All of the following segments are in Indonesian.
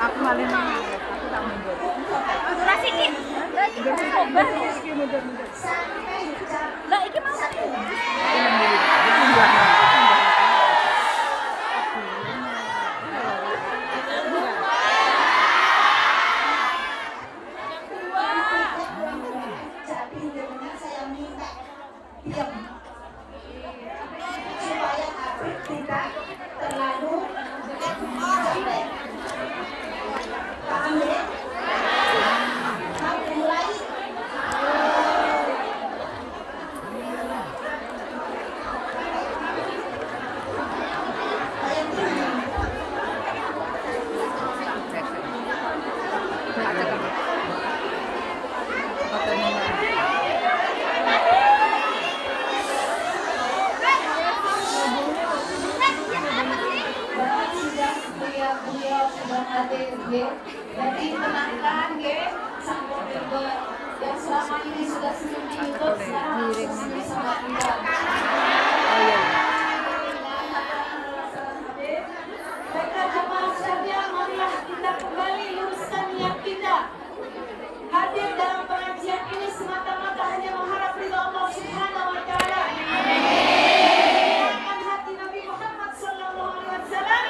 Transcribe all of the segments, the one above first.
Aku malah nang aku tak mundur. Ora sithik. Mundur. Lah iki mau jadi tenangkan sampun yang selama ini sudah sering diikut sekarang sama kita. Baiklah jamaah sekalian, marilah kita kembali luruskan niat kita. Hadir dalam pengajian ini semata-mata hanya mengharap ridha Allah Subhanahu wa taala. Menyenangkan hati Nabi Muhammad sallallahu alaihi wasallam.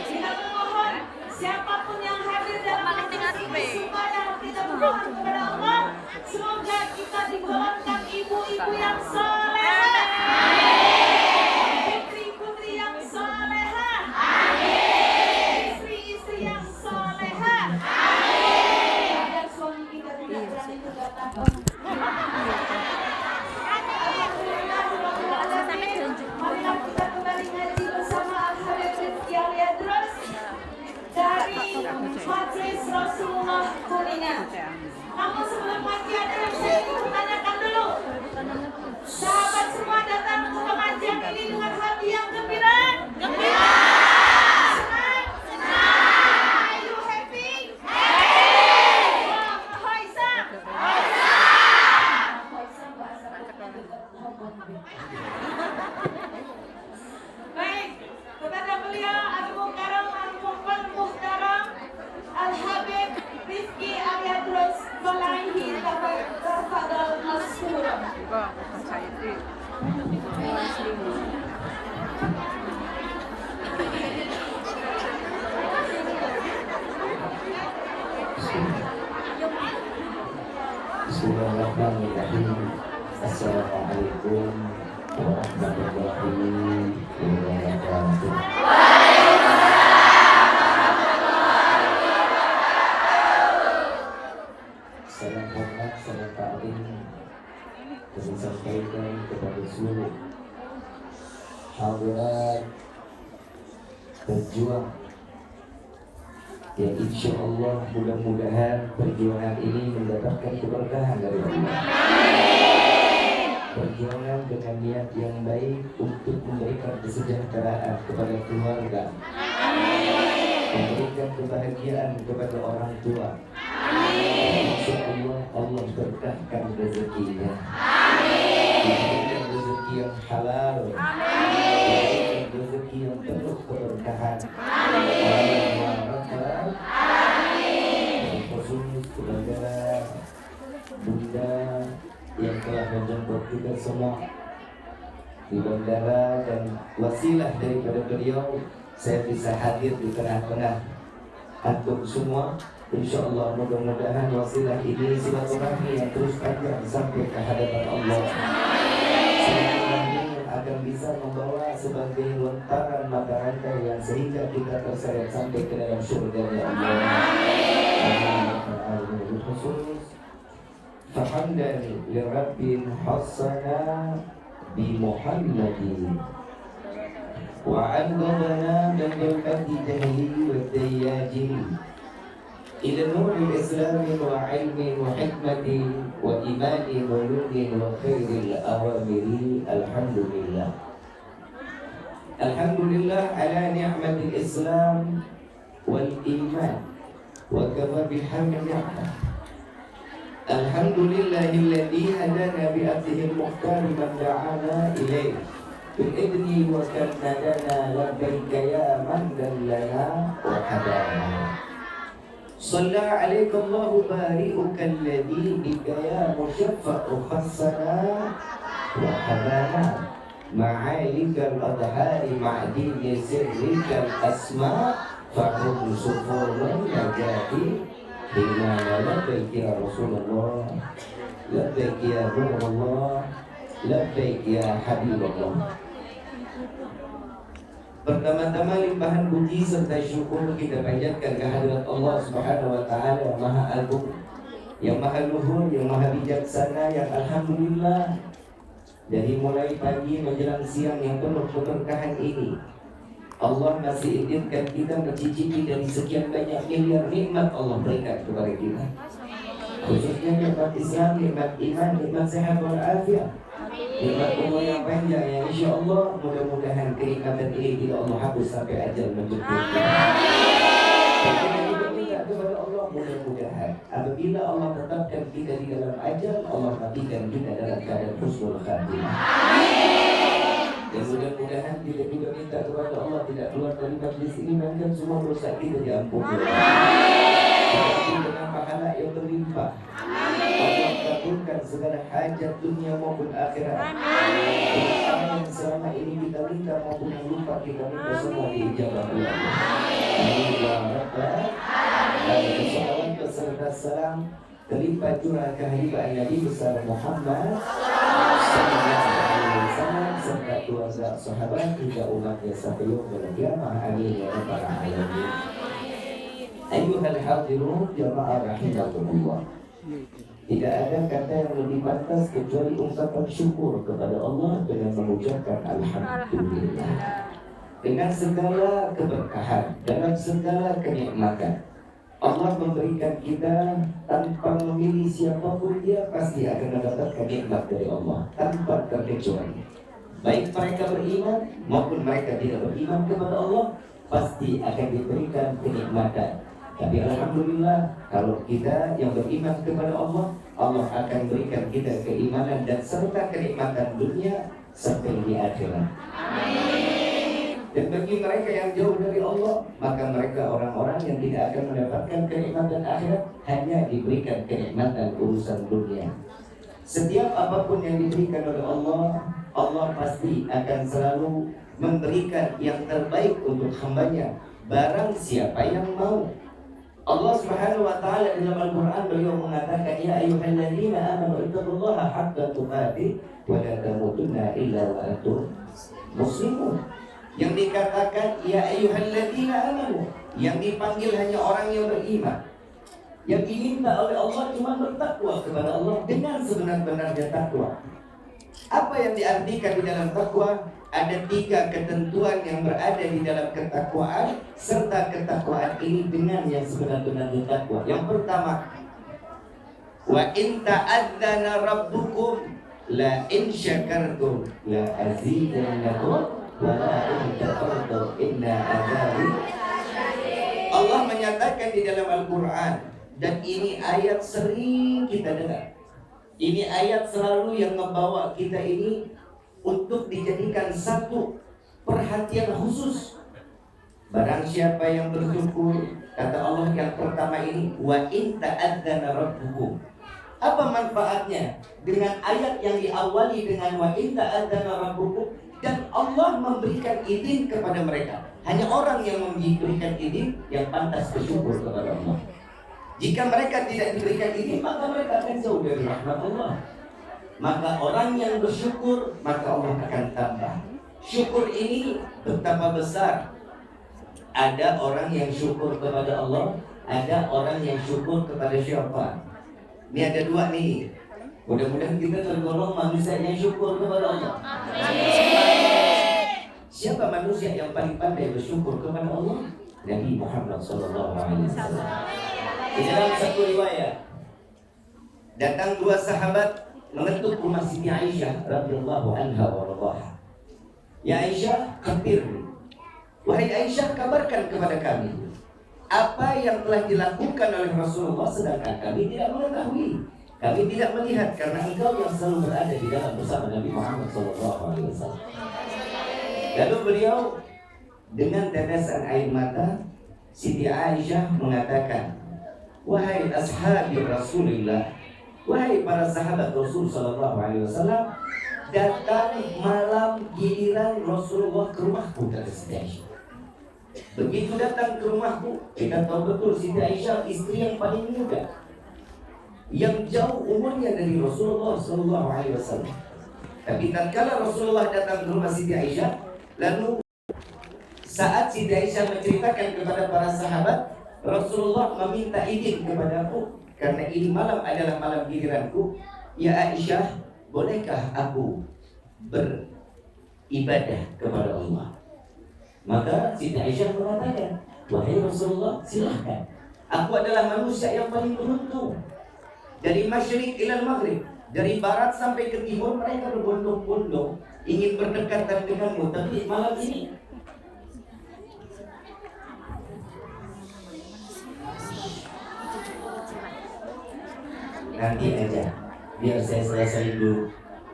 Kita memohon siapapun yang hadir dalam majelis ini supaya kita berdoa kepada Allah, semoga kita digolongkan ibu-ibu yang salehah, putri-putri yang salehah, istri-istri yang salehah, agar suami kita tidak berani berkata. Marilah kita kembali ngaji bersama Al-Habib Rizky Aliadros dari Majelis Rasulullah Kuningan. Namun sebelum pengajian ini saya ingin bertanyakan dulu, sahabat semua datang ke pengajian ini dengan hati yang gembira? Gembira! Senang? Senang! Are you happy? Happy! Hoisak? Hoisak bahasa baik, kepada beliau Al-Mukarram Al-Muhtaram Al-Habib Rizky Aliadros Walaihi Tafadhal Maskur. Bismillahirrahmanirrahim. Assalamualaikum warahmatullahi wabarakatuh. Salam hormat, salam taklim kami sampaikan kepada seluruh hadirat berjuang yang insya Allah mudah-mudahan perjuangan ini mendapatkan keberkahan dari Allah. Perjuangan dengan niat yang baik untuk memberikan kesejahteraan kepada keluarga, memberikan kebahagiaan kepada orang tua. Insya Allah Allah berkahkan rezekinya, diberikan rezeki yang halal, diberikan rezeki yang penuh keberkahan. Amin. telah menjemput kita semua di bandara, dan wasilah daripada beliau saya bisa hadir di tengah-tengah antum semua. InsyaAllah mudah-mudahan wasilah ini silaturahmi yang terus panjang sampai ke hadapan Allah. Silaturahmi yang akan bisa membawa sebagai lontaran mata rantai yang sehingga kita terseret sampai ke dalam surga ya Allah. Amin. Khusus fahamdan li rabbin hasana bi Muhammadin wa anqadana min al-qadi jahili wa tayyajin ila nuril islami wa ilmi wa hikmati wa imani wa nuri wa khairil awamiri. Alhamdulillah, alhamdulillah ala ni'matil islam wal iman wa kafa bihamdi ni'mah. Alhamdulillahilladzi hadana bi abdihil mukhtar man da'ana ilayhi bil idni wa kanadana labbaika ya man dallana wa hadana. Shalla alaika Allahu bari'uka alladzi bika ya musyaffa'u khassana wa habana ma'alikal adhari ma'dini sirrikal asma fa'hum sufuran najati bimana labbaik ya Rasulullah, labbaik ya Rasulullah, labbaik ya Habibullah. Pertama-tama limpahan puji serta syukur kita panjatkan kehadirat Allah Subhanahu wa taala yang Maha Agung, yang Maha Luhur, yang Maha Bijaksana, yang alhamdulillah dari mulai pagi menjelang siang yang penuh keberkahan ini Allah masih izinkan kita mencicipi dari sekian banyak miliar nikmat Allah berikan kepada kita, khususnya nikmat Islam, nikmat iman, nikmat sehat walafiat, nikmat umur yang panjang yang insya Allah mudah-mudahan kenikmatan ini tidak Allah hapus sampai ajal menjemput kita. Kita minta kepada Allah mudah-mudahan apabila Allah tetapkan kita di dalam ajal, Allah matikan kita dalam keadaan husnul khatimah. Dan mudah-mudahan kita juga minta kepada Allah tidak keluar dari majlis ini melainkan semua dosa kita diampuni. Dengan pahala yang berlimpah. Allah kabulkan segala hajat dunia maupun akhirat. Yang selama ini kita minta maupun yang lupa kita minta semua diijabah Allah. Amin ya rabbal alamin. Salawat beserta salam terlimpah curah kehadiran Nabi besar Muhammad sallallahu alaihi wasallam serta keluarga sahabat hingga umatnya sampai yaumul qiyamah. Amin ya rabbal alamin. Ayyuhal hadirun jamaah rahimakumullah. Tidak ada kata yang lebih pantas kecuali ungkapan syukur kepada Allah dengan mengucapkan alhamdulillah. Dengan segala keberkahan, dalam segala kenikmatan Allah memberikan kita tanpa memilih siapapun, dia pasti akan mendapatkan nikmat dari Allah tanpa terkecuali. Baik mereka beriman maupun mereka tidak beriman kepada Allah, pasti akan diberikan kenikmatan. Tapi alhamdulillah kalau kita yang beriman kepada Allah, Allah akan berikan kita keimanan dan serta kenikmatan dunia sampai di akhirat. Amin. Dan bagi mereka yang jauh dari Allah, maka mereka orang-orang yang tidak akan mendapatkan kenikmatan akhirat, hanya diberikan kenikmatan urusan dunia. Setiap apapun yang diberikan oleh Allah, Allah pasti akan selalu memberikan yang terbaik untuk hambanya, barang siapa yang mau. Allah Subhanahu wa taala dalam Al-Qur'an beliau mengatakan, ya ayyuhalladzina amanu ittaqullaha haqqa tuqatih wa la tamutunna illa wa antum muslimun. Yang dikatakan ya ayyuhalladzina amanu, yang dipanggil hanya orang yang beriman. Yang diminta oleh Allah cuma bertakwa kepada Allah dengan sebenar-benarnya takwa. Apa yang diartikan di dalam takwa? Ada 3 ketentuan yang berada di dalam ketakwaan, serta ketakwaan ini dengan yang sebenar-benarnya takwa. Yang pertama, wa in ta'adzana rabbukum la in syakartum la azidannakum wa la in kafartum inna adzabi. Allah menyatakan di dalam Al-Qur'an, dan ini ayat sering kita dengar. Ini ayat selalu yang membawa kita ini untuk dijadikan satu perhatian khusus. Barang siapa yang bersyukur, kata Allah yang pertama ini, wa in ta'adzana rabbukum. Apa manfaatnya dengan ayat yang diawali dengan wa in ta'adzana rabbukum, dan Allah memberikan izin kepada mereka? Hanya orang yang memberikan izin yang pantas bersyukur kepada Allah. Jika mereka tidak diberikan izin, maka mereka akan jauh dari rahmat Allah. Maka orang yang bersyukur, maka Allah akan tambah. Syukur ini betapa besar. Ada orang yang syukur kepada Allah, ada orang yang syukur kepada syaitan. Ini ada dua nih. Mudah-mudahan kita tergolong manusia yang syukur kepada Allah. Siapa manusia yang paling pandai bersyukur kepada Allah? Nabi Muhammad SAW. Di dalam satu riwayat, datang dua sahabat mengetuk rumah Siti Aisyah radhiyallahu anha wa radhaha. Ya Aisyah, khabarni. Wahai Aisyah, kabarkan kepada kami apa yang telah dilakukan oleh Rasulullah sedangkan kami tidak mengetahui. Kami tidak melihat karena engkau yang selalu berada di dalam bersama Nabi Muhammad SAW. Lalu beliau dengan tetesan air mata, Siti Aisyah mengatakan, wahai ashabi Rasulullah, wahai para sahabat Rasul SAW, datang malam giliran Rasulullah ke rumahku, kata Siti Aisyah. Begitu datang ke rumahku, kita tahu betul Siti Aisyah istri yang paling muda, yang jauh umurnya dari Rasulullah SAW. Tapi tatkala Rasulullah datang ke rumah Siti Aisyah, lalu saat Siti Aisyah menceritakan kepada para sahabat, Rasulullah meminta izin kepadaku karena ini malam adalah malam giliranku. Ya Aisyah, bolehkah aku beribadah kepada Allah? Maka Siti Aisyah mengatakan, wahai Rasulullah, silahkan. Aku adalah manusia yang paling beruntung. Dari masyrik ilal maghrib, dari barat sampai ke timur, mereka berbondong-bondong ingin berdekatan denganmu. Tapi malam ini nanti aja, biar saya selesai dulu,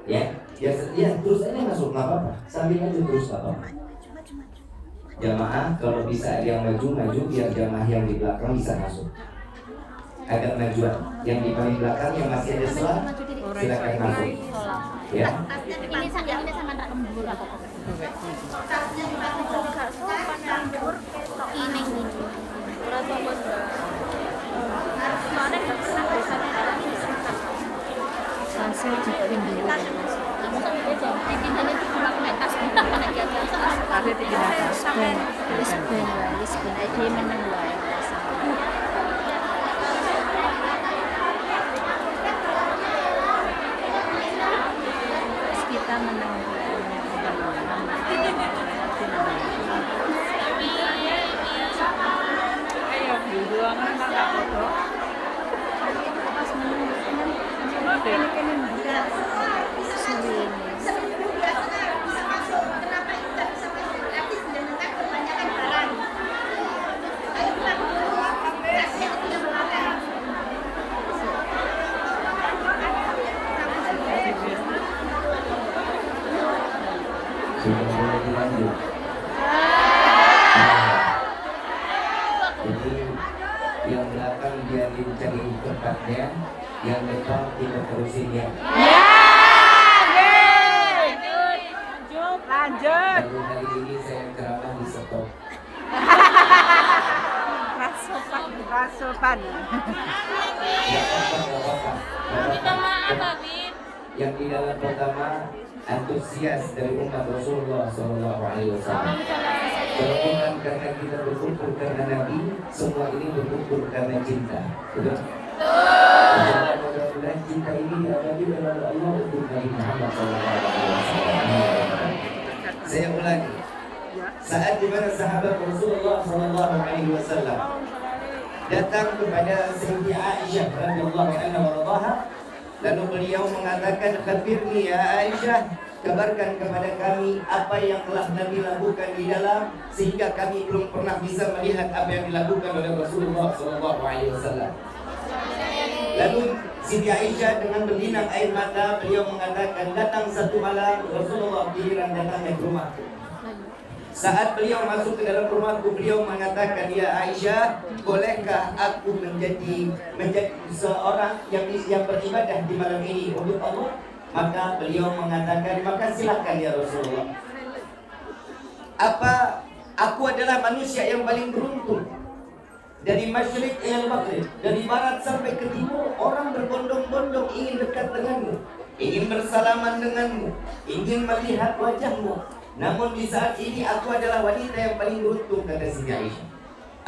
ya. Ya terus aja masuk, nggak apa-apa. Sambil aja terus, nggak apa-apa. Jamaah kalau bisa yang maju, biar jamaah yang di belakang bisa masuk. Agak majuan. Yang di paling belakang yang masih ada selang, silakan masuk. Ya. Ini sama tak lembur apa? Ini. Kita menang. Ayo, buangan nggak foto. Sudah boleh dilanjut. Jadi yang belakang biarin cari tempatnya, yang depan kita terusin ya. Lanjut. Baru hari ini saya ceramah di stop. Rasupan. Gak apa-apa. Minta maaf, Habib. Yang di dalam pertama antusias dari umat Rasulullah SAW. Kalau bukan karena kita berkumpul karena Nabi, semua ini berkumpul karena cinta. Betul? Mudah-mudahan cinta ini diabadi oleh Allah untuk Nabi Muhammad SAW. Saya ulangi. Saat di mana sahabat Rasulullah SAW datang kepada Siti Aisyah radhiyallahu anha wa radhaha, lalu beliau mengatakan, khabirni ya Aisyah, kabarkan kepada kami apa yang telah Nabi lakukan di dalam sehingga kami belum pernah bisa melihat apa yang dilakukan oleh Rasulullah SAW. Lalu Siti Aisyah dengan berlinang air mata, beliau mengatakan, datang satu malam Rasulullah giliran datangnya ke rumahku. Saat beliau masuk ke dalam rumahku, beliau mengatakan, ya Aisyah, bolehkah aku menjadi seorang yang beribadah di malam ini untuk Allah? Maka beliau mengatakan, maka silakan ya Rasulullah. Apa aku adalah manusia yang paling beruntung? Dari masyrik ila maghrib, dari barat sampai ke timur, orang berbondong-bondong ingin dekat denganmu, ingin bersalaman denganmu, ingin melihat wajahmu. Namun di saat ini aku adalah wanita yang paling beruntung, kata Siti Aisyah.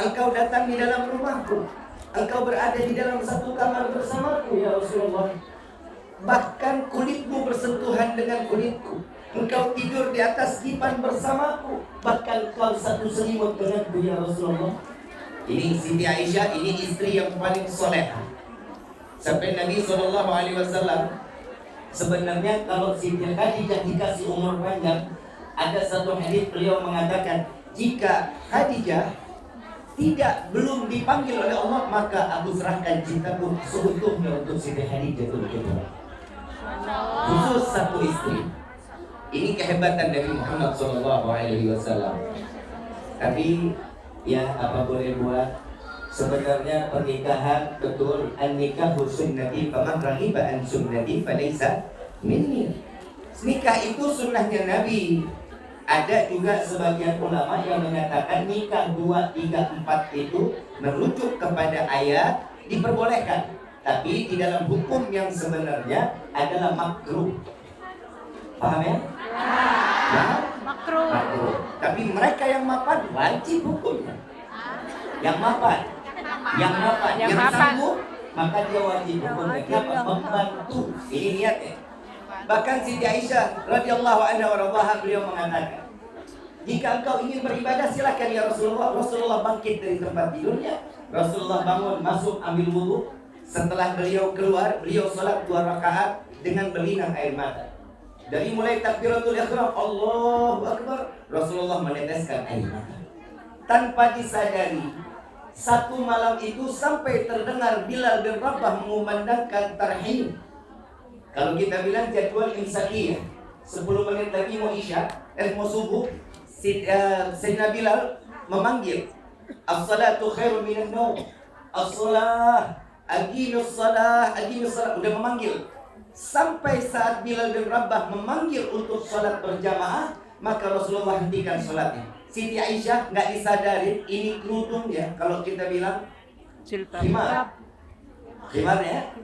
Engkau datang di dalam rumahku, engkau berada di dalam satu kamar bersamaku ya Rasulullah. Bahkan kulitmu bersentuhan dengan kulitku. Engkau tidur di atas dipan bersamaku, bahkan kau satu selimut denganku ya Rasulullah. Ini Siti Aisyah, ini istri yang paling solehah. Sampai Nabi SAW, sebenarnya kalau Siti Khadijah dikasih umur panjang, ada satu hadis beliau mengatakan, jika Khadijah belum dipanggil oleh Allah, maka aku serahkan cintaku seutuhnya untuk Siti Khadijah Kubra. Khusus satu istri. Ini kehebatan dari Muhammad SAW. Tapi ya apa boleh buat, sebenarnya pernikahan betul, an-nikahu sunnati faman raghiba an sunnati falaysa minni. Nikah itu sunnahnya Nabi. Ada juga sebagian ulama yang mengatakan nikah 2, 3, 4 itu merujuk kepada ayat diperbolehkan, tapi di dalam hukum yang sebenarnya adalah makruh. Paham ya? Makruh. Tapi mereka yang mapan wajib hukumnya. Yang mapan, yang sanggup, maka dia wajib hukumnya. Kenapa? Membantu. Ini niatnya. Bahkan Siti Aisyah radhiyallahu anha warḍaha, beliau mengatakan, jika engkau ingin beribadah silakan ya Rasulullah. Rasulullah bangkit dari tempat tidurnya, Rasulullah bangun, masuk, ambil wudu. Setelah beliau keluar, beliau salat 2 rakaat dengan berlinang air mata. Dari mulai takbiratul ihram, Allahu Akbar, Rasulullah meneteskan air mata. Tanpa disadari, satu malam itu sampai terdengar Bilal bin Rabah mengumandangkan tarhim. Kalau kita bilang jadwal imsakiyah, 10 menit lagi mau isya, mau subuh, Sayyidina Bilal memanggil, as-salatu khairun minan naum, as-salah, aqimus salah, udah memanggil. Sampai saat Bilal bin Rabah memanggil untuk sholat berjamaah, maka Rasulullah hentikan sholatnya. Siti Aisyah nggak disadarin, ini kerudung ya, kalau kita bilang khimar ya.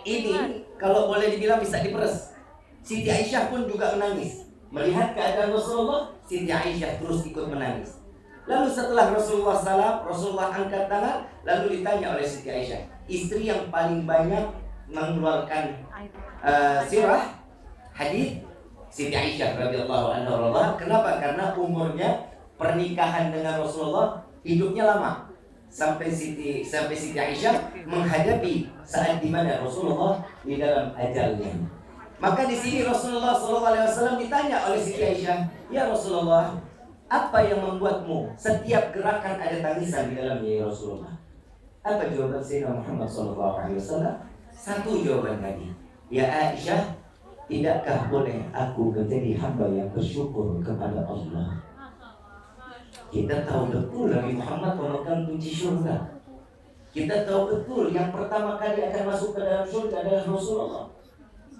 Ini kalau boleh dibilang bisa diperes. Siti Aisyah pun juga menangis. Melihat keadaan Rasulullah, Siti Aisyah terus ikut menangis. Lalu setelah Rasulullah salam, Rasulullah angkat tangan, lalu ditanya oleh Siti Aisyah, istri yang paling banyak mengeluarkan sirah hadis, Siti Aisyah radhiyallahu anha. Kenapa? Karena umurnya pernikahan dengan Rasulullah hidupnya lama. Sampai Siti Aisyah menghadapi saat di mana Rasulullah di dalam ajalnya. Maka di sini Rasulullah SAW ditanya oleh Siti Aisyah, ya Rasulullah, apa yang membuatmu setiap gerakan ada tangisan di dalamnya ya Rasulullah? Apa jawaban Sayyidina Muhammad SAW? Satu jawaban tadi, ya Aisyah, tidakkah boleh aku menjadi hamba yang bersyukur kepada Allah? Kita tahu betul Nabi Muhammad memegang kunci surga. Kita tahu betul yang pertama kali akan masuk ke dalam surga adalah Rasulullah.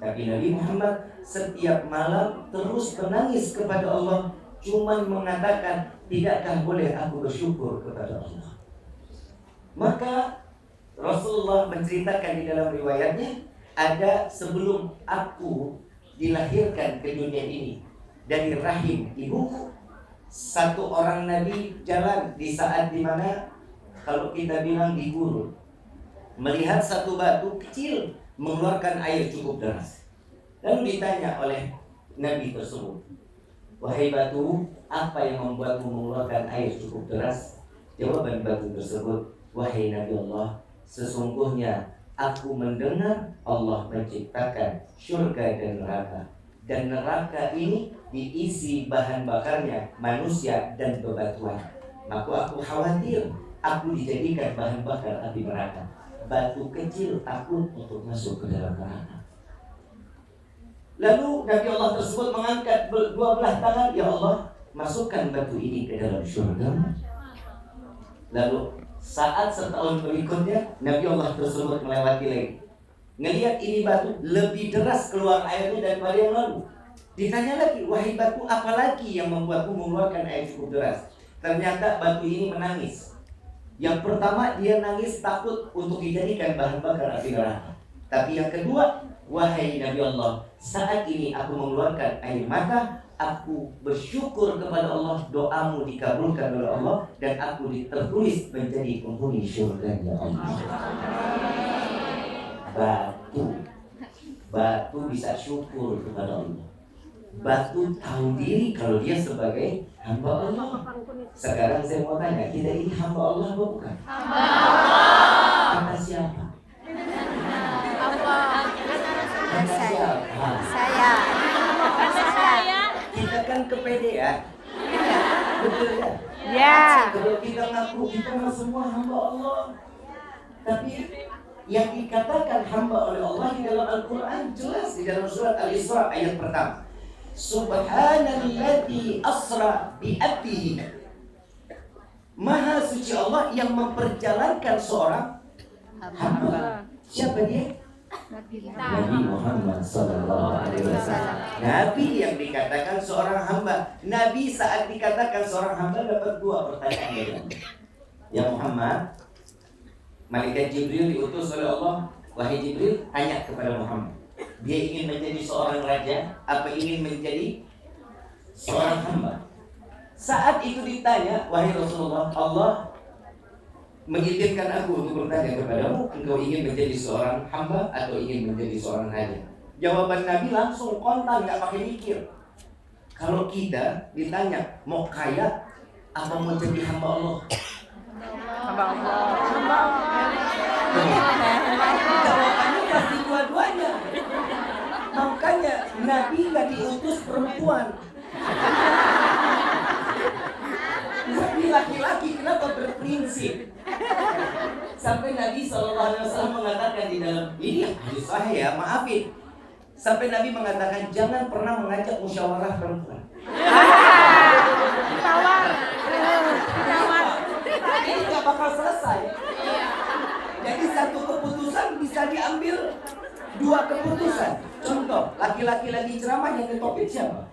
Tapi Nabi Muhammad setiap malam terus menangis kepada Allah, cuman mengatakan, tidakkah boleh aku bersyukur kepada Allah? Maka Rasulullah menceritakan di dalam riwayatnya, ada sebelum aku dilahirkan ke dunia ini, dari rahim ibuku, satu orang Nabi jalan di saat dimana kalau kita bilang di gurun, melihat satu batu kecil mengeluarkan air cukup deras. Lalu ditanya oleh Nabi tersebut, wahai batu, apa yang membuatmu mengeluarkan air cukup deras? Jawaban batu tersebut, wahai Nabi Allah, sesungguhnya aku mendengar Allah menciptakan surga dan neraka. Dan neraka ini diisi bahan bakarnya manusia dan bebatuan. Maka aku khawatir aku dijadikan bahan bakar api neraka. Batu kecil takut untuk masuk ke dalam neraka. Lalu Nabi Allah tersebut mengangkat dua belah tangan, ya Allah, masukkan batu ini ke dalam surga. Lalu saat setahun berikutnya Nabi Allah tersebut melewati lagi, ngelihat ini batu lebih deras keluar airnya daripada yang lalu. Ditanya lagi, wahai batu, apa lagi yang membuatmu mengeluarkan air cukup deras? Ternyata batu ini menangis. Yang pertama, dia nangis takut untuk dijadikan bahan bakar api neraka. Tapi yang kedua, wahai Nabi Allah, saat ini aku mengeluarkan air mata, aku bersyukur kepada Allah, doamu dikabulkan oleh Allah, dan aku tertulis menjadi penghuni syurga-Nya Allah. Batu bisa syukur kepada Allah. Batu tahu diri kalau dia sebagai hamba Allah. Sekarang saya mau tanya, kita ini hamba Allah atau bukan? Kata siapa? Kata siapa? Saya. Kita kan kepedean. Betul ya? Ya. Kalau kita ngaku kita mah semua hamba Allah. Tapi yang dikatakan hamba oleh Allah di dalam Al-Quran jelas di dalam surat Al-Isra ayat pertama. Subhanalladzi asra bi'abdihi. Maha suci Allah yang memperjalankan seorang hamba. Siapa dia? Nabi Muhammad sallallahu alaihi wasallam. Nabi yang dikatakan seorang hamba. Nabi saat dikatakan seorang hamba dapat dua pertanyaan. Ya Muhammad, malaikat Jibril diutus oleh Allah. Wahai Jibril, tanya kepada Muhammad, dia ingin menjadi seorang raja apa ingin menjadi seorang hamba? Saat itu ditanya, wahai Rasulullah, Allah mengizinkan aku untuk bertanya kepadamu, engkau ingin menjadi seorang hamba atau ingin menjadi seorang raja? Jawaban Nabi langsung kontan, gak pakai mikir. Kalau kita ditanya mau kaya apa mau jadi hamba Allah? Hamba Allah. Jawabannya pasti dua-duanya. Makanya Nabi gak diutus perempuan. Nabi laki-laki, kenapa berprinsip? Sampai Nabi SAW mengatakan di dalam ini hadis sahih ya, maafin. Sampai Nabi mengatakan jangan pernah mengajak musyawarah perempuan. Ini gak bakal selesai. Jadi satu keputusan bisa diambil dua keputusan. Contoh, laki-laki lagi ceramah yang ke topik siapa?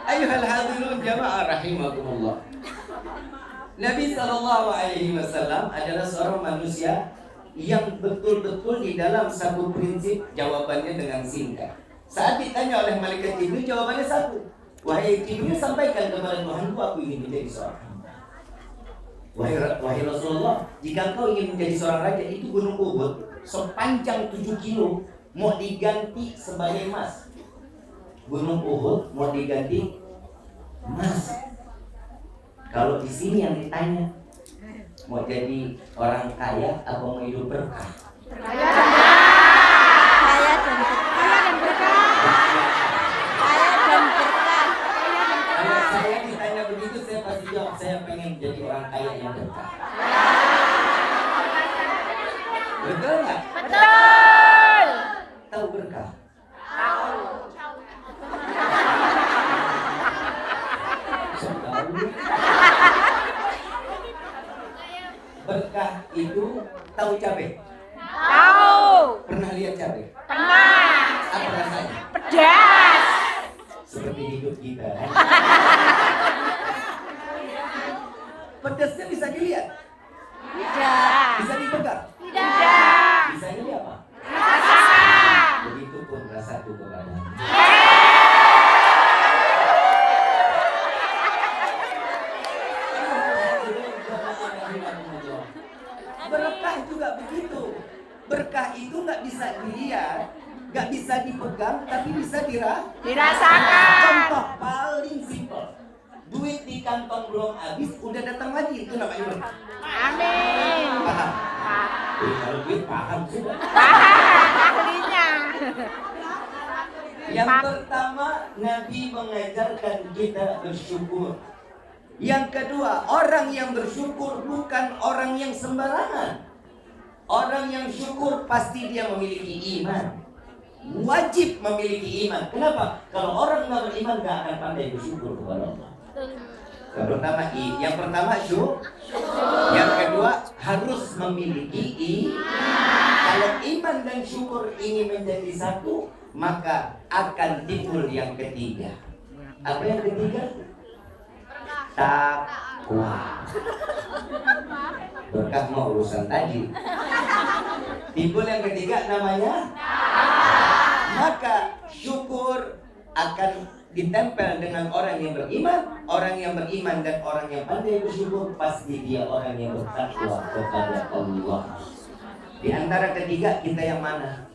Ayuhal hadirun jamaah rahimakumullah. Nabi SAW adalah seorang manusia yang betul-betul di dalam satu prinsip jawabannya dengan singkat. Saat ditanya oleh malaikat Jibril, jawabannya satu. Wahai Jibril, sampaikan kepada Tuhanku, aku ingin menjadi seorang hamba. Wahai Rasulullah, jika kau ingin menjadi seorang raja, itu gunung Uhud sepanjang 7 kilo mau diganti sebagai emas. Gunung Uhud mau diganti emas. Kalau di sini yang ditanya, mau jadi orang kaya atau mau hidup berkah? Kaya dan berkah. Kalau saya ditanya begitu, saya pasti jawab, saya pengen jadi orang kaya yang berkah. Betul nggak? Betul. Tahu berkah? Berkah itu tahu cabai? Tahu. Pernah lihat cabai? Pernah. Apa rasanya? Pedas. Seperti hidup kita. Pedasnya bisa dilihat? Tidak. Bisa dipegang? Tidak. Bisa dilihat apa? Rasa. Begitupun rasa itu kepada. Berkah juga begitu. Berkah itu nggak bisa dilihat, nggak bisa dipegang, tapi bisa Dirasakan. Contoh paling simpel, duit di kantong belum habis, udah datang lagi, itu namanya berkah. Amin. Paham? Kalau duit paham sudah. Ahlinya. Yang pertama, Nabi mengajarkan kita bersyukur. Yang kedua, orang yang bersyukur bukan orang yang sembarangan. Orang yang syukur pasti dia memiliki iman. wajib memiliki iman. Kenapa? Kalau orang nggak beriman nggak akan pandai bersyukur kepada Allah. Yang pertama syukur. Yang kedua harus memiliki iman. Kalau iman dan syukur ini menjadi satu, maka akan timbul yang ketiga. Apa yang ketiga? Takwa. Berkah mau urusan tadi. Timbul yang ketiga namanya. Maka syukur akan ditempel dengan orang yang beriman. Orang yang beriman dan orang yang pandai bersyukur, pasti dia orang yang bertakwa kepada Allah. Di antara ketiga kita yang mana?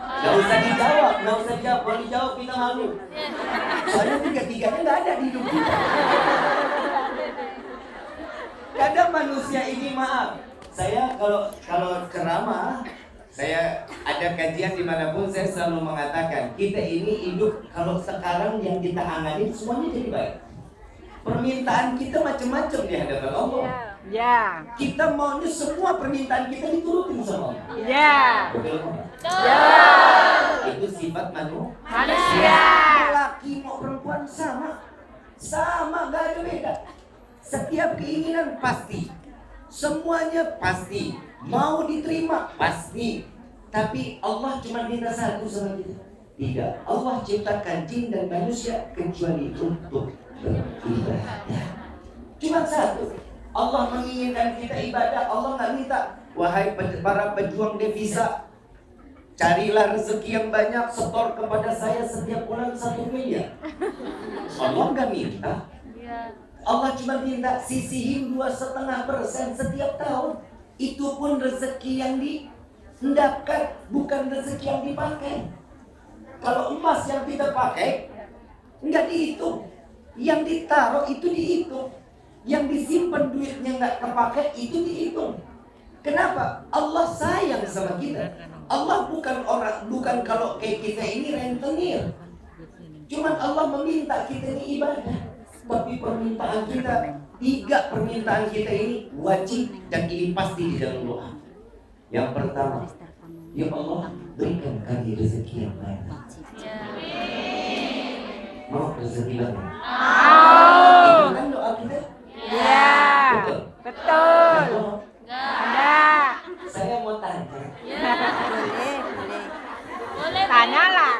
Gak usah dijawab. Kalau dijawab kita malu. Soalnya tiga-tiganya gak ada di hidup kita. Kadang manusia ini, maaf, saya kalau ceramah, saya ada kajian dimanapun saya selalu mengatakan kita ini hidup, kalau sekarang yang kita anganin semuanya jadi baik. Permintaan kita macam-macam di hadapan Allah. Ya. Kita maunya semua permintaan kita diturutin sama Allah. Ya. Betul? Ya. Itu sifat Manusia. Laki mau perempuan sama, gak ada beda. Setiap keinginan pasti, semuanya pasti, mau diterima pasti. Tapi Allah cuma minta satu sama kita. Tidak, Allah ciptakan jin dan manusia kecuali untuk beribadah. Cuma satu. Allah menginginkan kita ibadah. Allah nggak minta, wahai para pejuang devisa, carilah rezeki yang banyak, setor kepada saya setiap bulan 1 miliar. Allah nggak minta. Allah cuma minta sisihin 2,5% setiap tahun. Itu pun rezeki yang dihendapkan, bukan rezeki yang dipakai. Kalau emas yang kita pakai nggak dihitung, yang ditaruh itu dihitung, yang disimpan duitnya nggak terpakai itu dihitung. Kenapa? Allah sayang sama kita. Allah bukan kalau kayak kita ini rentenir. Cuman Allah meminta kita ini ibadah. Tapi permintaan kita, 3 permintaan kita ini wajib dan ini pasti di dalam doa. Yang pertama, ya Allah berikan kami rezeki yang banyak. Mau rezeki banyak? Itu kan doa kita? Ya. Betul. Betul. Enggak. Saya mau tanya. Boleh. Tanyalah.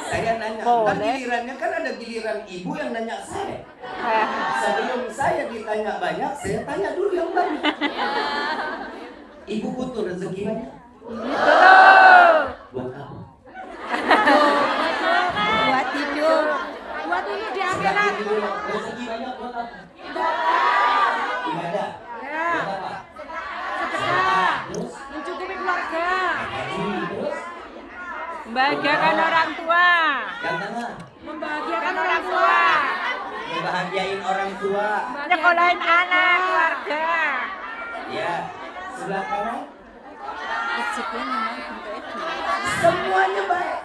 Saya nanya. Boleh. Kan gilirannya kan ada giliran ibu yang nanya saya. Sebelum saya ditanya banyak, saya tanya dulu yang banyak. Ibu butuh rezeki banyak? Betul. Buat apa? Buat tidur. Buat ini di akhirat. Rezeki banyak buat apa? Ibadah. Ya. Buat apa? Sedekah. Terus? Mencukupi keluarga. Haji. Terus? Membahagiakan orang tua. Yang mana? Membahagiakan orang tua. Ngebahagiain orang tua. Nyekolahin anak, keluarga. Ya. Sebelah kanan? Semuanya baik.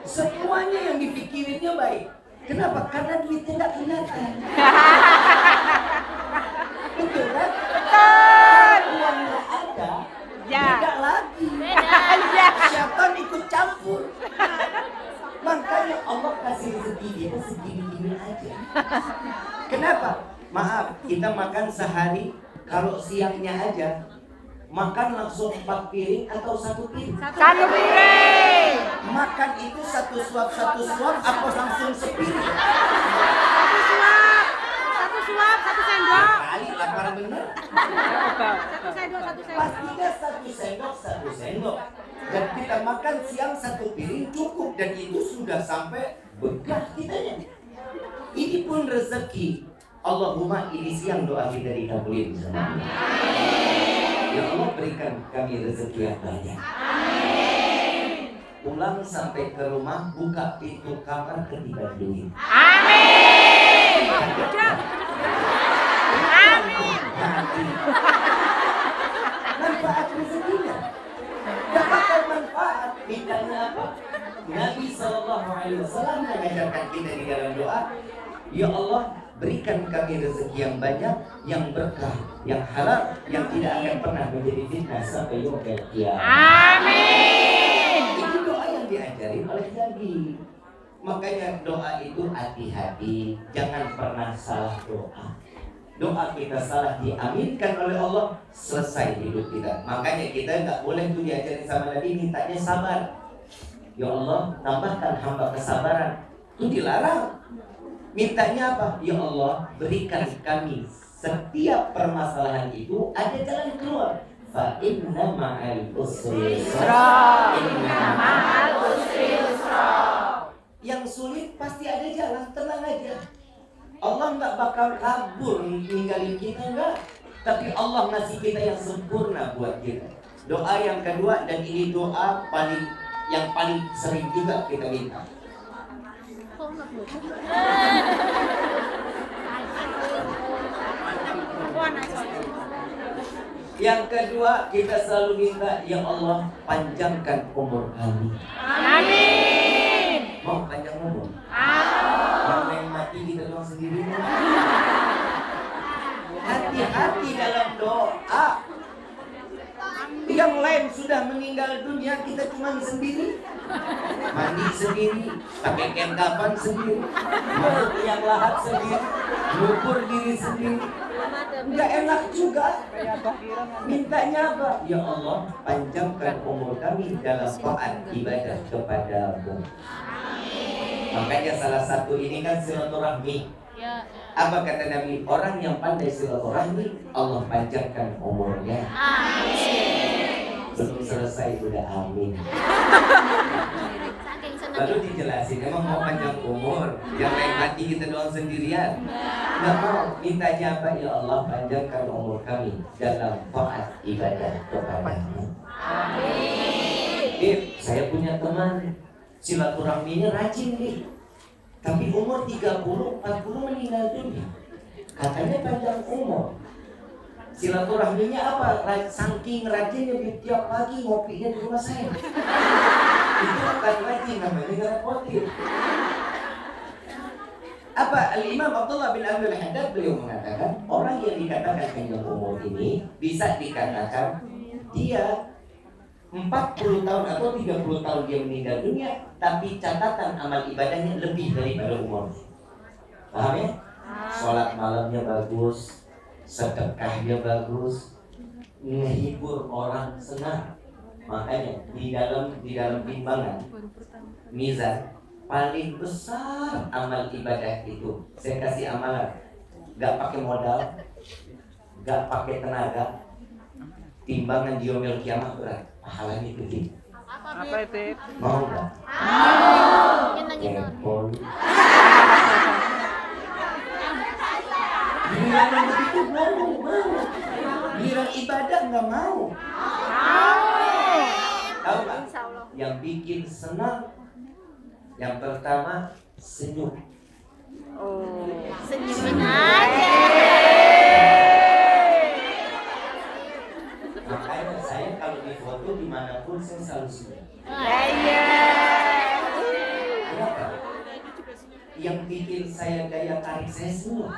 Semuanya yang dipikirinnya baik. Kenapa? Karena duitnya nggak kelihatan. Betul kan? Betul. Uang nggak ada. Ya. Beda lagi. Ya. Syaitan ikut campur. Makanya Allah kasih rezeki kita segini-gini aja. Kenapa? Maaf, kita makan sehari, kalau siangnya aja makan langsung 4 piring atau 1 piring? 1 piring. Makan itu satu suap apa langsung sepiring? 1 suap, 1 sendok. Kali lapar bener. 1 sendok, 1 sendok. Pastinya 1 sendok. Dan kita makan siang 1 piring cukup, dan itu sudah sampai bekah kitanya. Ini pun rezeki. Allahumma ini siang doa kita dikabulin sama Allah. Ya Allah berikan kami rezeki yang banyak. Pulang sampai ke rumah, buka pintu kamar ketiban duit. Amin. Amin. Manfaat rezekinya. Dapatkan manfaat. Mintanya apa? Nabi SAW mengajarkan kita di dalam doa, ya Allah berikan kami rezeki yang banyak, yang berkah, yang halal, yang tidak akan pernah menjadi fitnah sampai yaumil qiyamah. Amin. Ini doa yang diajarin oleh Nabi. Makanya doa itu hati-hati, jangan pernah salah doa. Doa kita salah diaminkan oleh Allah, selesai hidup kita. Makanya kita nggak boleh tuh diajarin sama Nabi mintanya sabar. Ya Allah, tambahkan hamba kesabaran. Itu dilarang. Mintanya apa? Ya Allah, berikan kami setiap permasalahan itu ada jalan keluar. Fa inna ma'al usri yusra. Inna ma'al usri yusra. Yang sulit pasti ada jalan, tenang aja. Allah nggak bakal kabur ninggalin kita, enggak. Tapi Allah ngasih kita yang sempurna buat kita. Doa yang kedua, dan ini doa yang paling sering juga kita minta. Yang kedua, kita selalu minta, ya Allah, panjangkan umur kami. Amin. Mau panjang umur? Yang main mati kita doang sendiri. Hati-hati dalam doa. Yang lain sudah meninggal dunia, kita cuma sendiri. Mandi sendiri, pakai kain kafan sendiri, masuk yang lahat sendiri, ngukur diri sendiri. Enggak enak juga. Mintanya apa? Ya Allah, panjangkan umur kami dalam taat ibadah kepadamu. Makanya salah satu ini kan silaturahmi. Apa kata Nabi? Orang yang pandai silaturahmi, Allah panjangkan umurnya. Belum selesai udah amin. Lalu dijelasin, emang mau panjang umur, yang lain mati kita doang sendirian. Nggak mau, mintanya apa? Ya Allah, panjangkan umur kami dalam taat ibadah kepadamu. Saya punya teman silaturahminya rajin nih, tapi umur 30-40 meninggal dunia. Katanya panjang umur. Silaturahminya apa? Saking rajinnya tiap pagi ngopinya di rumah saya. Itu bukan rajin, namanya ngerepotin. Apa? Al-Imam Abdullah bin Abdul Haddad beliau mengatakan, orang yang dikatakan panjang umur ini bisa dikatakan dia 40 tahun atau 30 tahun dia meninggal dunia, tapi catatan amal ibadahnya lebih daripada umur. Paham ya? Sholat malamnya bagus, sedekahnya bagus, menghibur orang senang. Makanya di dalam timbangan mizan paling besar amal ibadah itu, saya kasih amalan, gak pakai modal, gak pakai tenaga, timbangan di yaumil kiamah berat, pahalanya gede. Apa itu? Mau gak? Handphone. Giliran yang begitu mau. Giliran ibadah nggak mau. Tahu nggak? Yang bikin senang, yang pertama senyum. Senyumin aja. Makanya saya kalau di foto dimanapun saya selalu senyum. Kenapa? Yang bikin saya daya tarik saya senyum.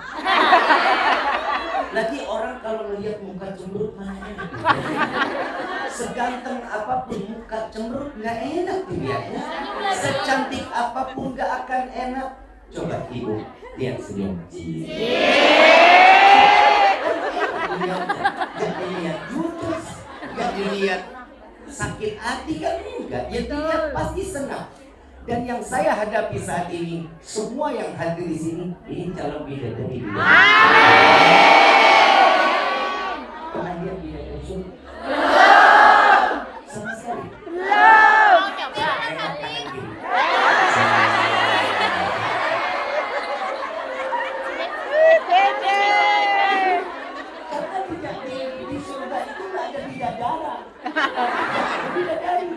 Lagi orang kalau melihat muka cemberut mana enak. Seganteng apapun muka cemberut nggak enak dilihatnya. Secantik apapun nggak akan enak. Coba ibu lihat senyum. Gak dilihat judes, gak dilihat sakit hati kan enggak. Ya dilihat pasti senang. Dan yang saya hadapi saat ini, semua yang hadir di sini, ini calon bidadari. Pernah lihat bidadari surga? Sama sekali. Kanan kiri. Karena tidak di surga itu nggak ada bidadara. Bidadari.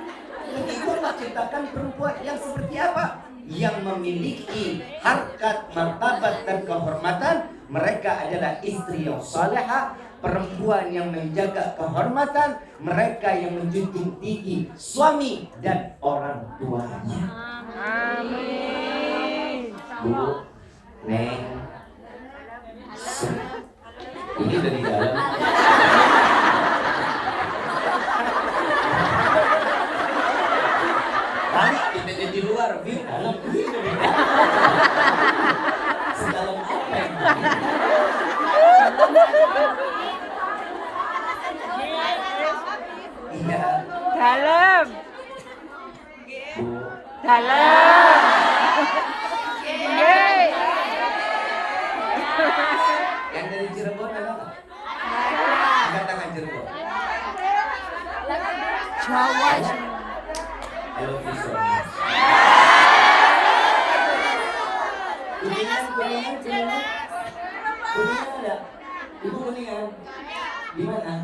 Itu Allah ciptakan perempuan yang seperti apa? Yang memiliki harkat, martabat dan kehormatan. Mereka adalah istri yang salehah, perempuan yang menjaga kehormatan, mereka yang menjunjung tinggi suami dan orang tuanya. Amin. Bu, Neng, ini dari dalam. Dalam. Yang dari Cirebon ada nggak? Angkat tangan Cirebon. Jawa. I love you so much. Kuningan ada. Ibu Kuningan. Di mana?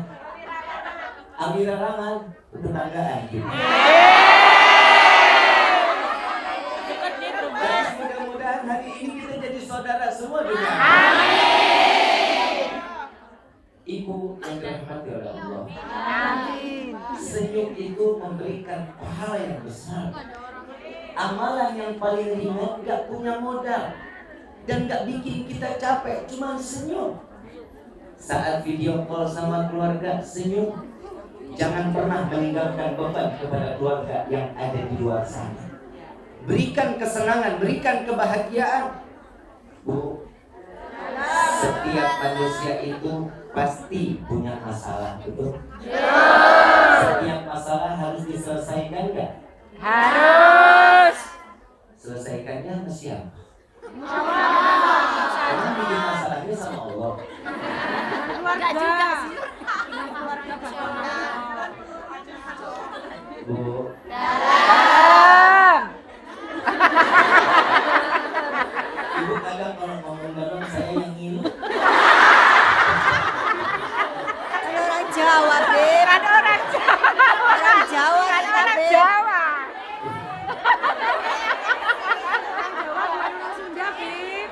Amira Raman, tetanggaan. Dan mudah-mudahan hari ini kita jadi saudara semua juga. Ibu yang dirahmati oleh Allah. Amin. Senyum itu memberikan pahala yang besar. Amalan yang paling ringan gak punya modal dan gak bikin kita capek, cuma senyum. Saat video call sama keluarga, senyum. Jangan pernah meninggalkan beban kepada keluarga yang ada di luar sana. Berikan kesenangan, berikan kebahagiaan. Bu, setiap manusia itu pasti punya masalah, betul? Setiap masalah harus diselesaikan enggak? Harus. Selesaikannya sama siapa? Karena bikin masalahnya sama Allah. Enggak juga sih. Dengan keluarga Bu, Dalam. Ibu kadang kalau ngomong dalam saya yang ngilu. Ada orang Jawa, Beb. Ada orang Jawa. Orang Jawa Ada kita, orang Beb. Jawa. Sunda, Bib.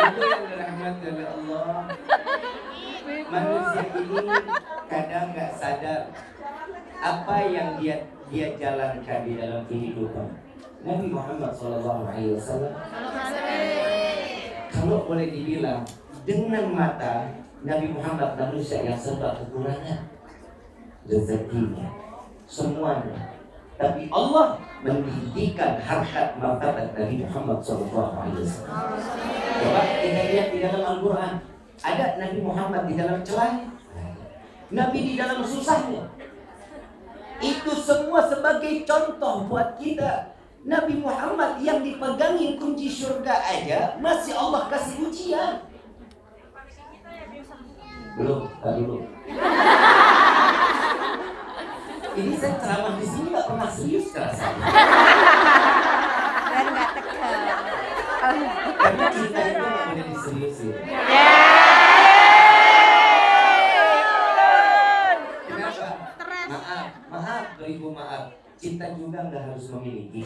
Ibu yang dirahmati oleh Allah. Manusia ini kadang nggak sadar apa yang dia jalankan di dalam kehidupan. Nabi Muhammad SAW, kalau boleh dibilang, dengan mata Nabi Muhammad manusia yang serba kekurangan, rezekinya, semuanya. Tapi Allah mendidikan harkat martabat Nabi Muhammad SAW. Coba kita lihat di dalam Al-Quran, ada Nabi Muhammad di dalam celahnya, Nabi di dalam susahnya. Itu semua sebagai contoh buat kita. Nabi Muhammad yang dipegangi kunci surga aja masih Allah kasih ujian. Belum, dulu. Ini saya ceramah di sini nggak pernah serius rasanya. Biar nggak tegang. Karena cinta itu nggak boleh diseriusin. Kenapa? Maaf, beribu maaf. Cinta juga nggak harus memiliki.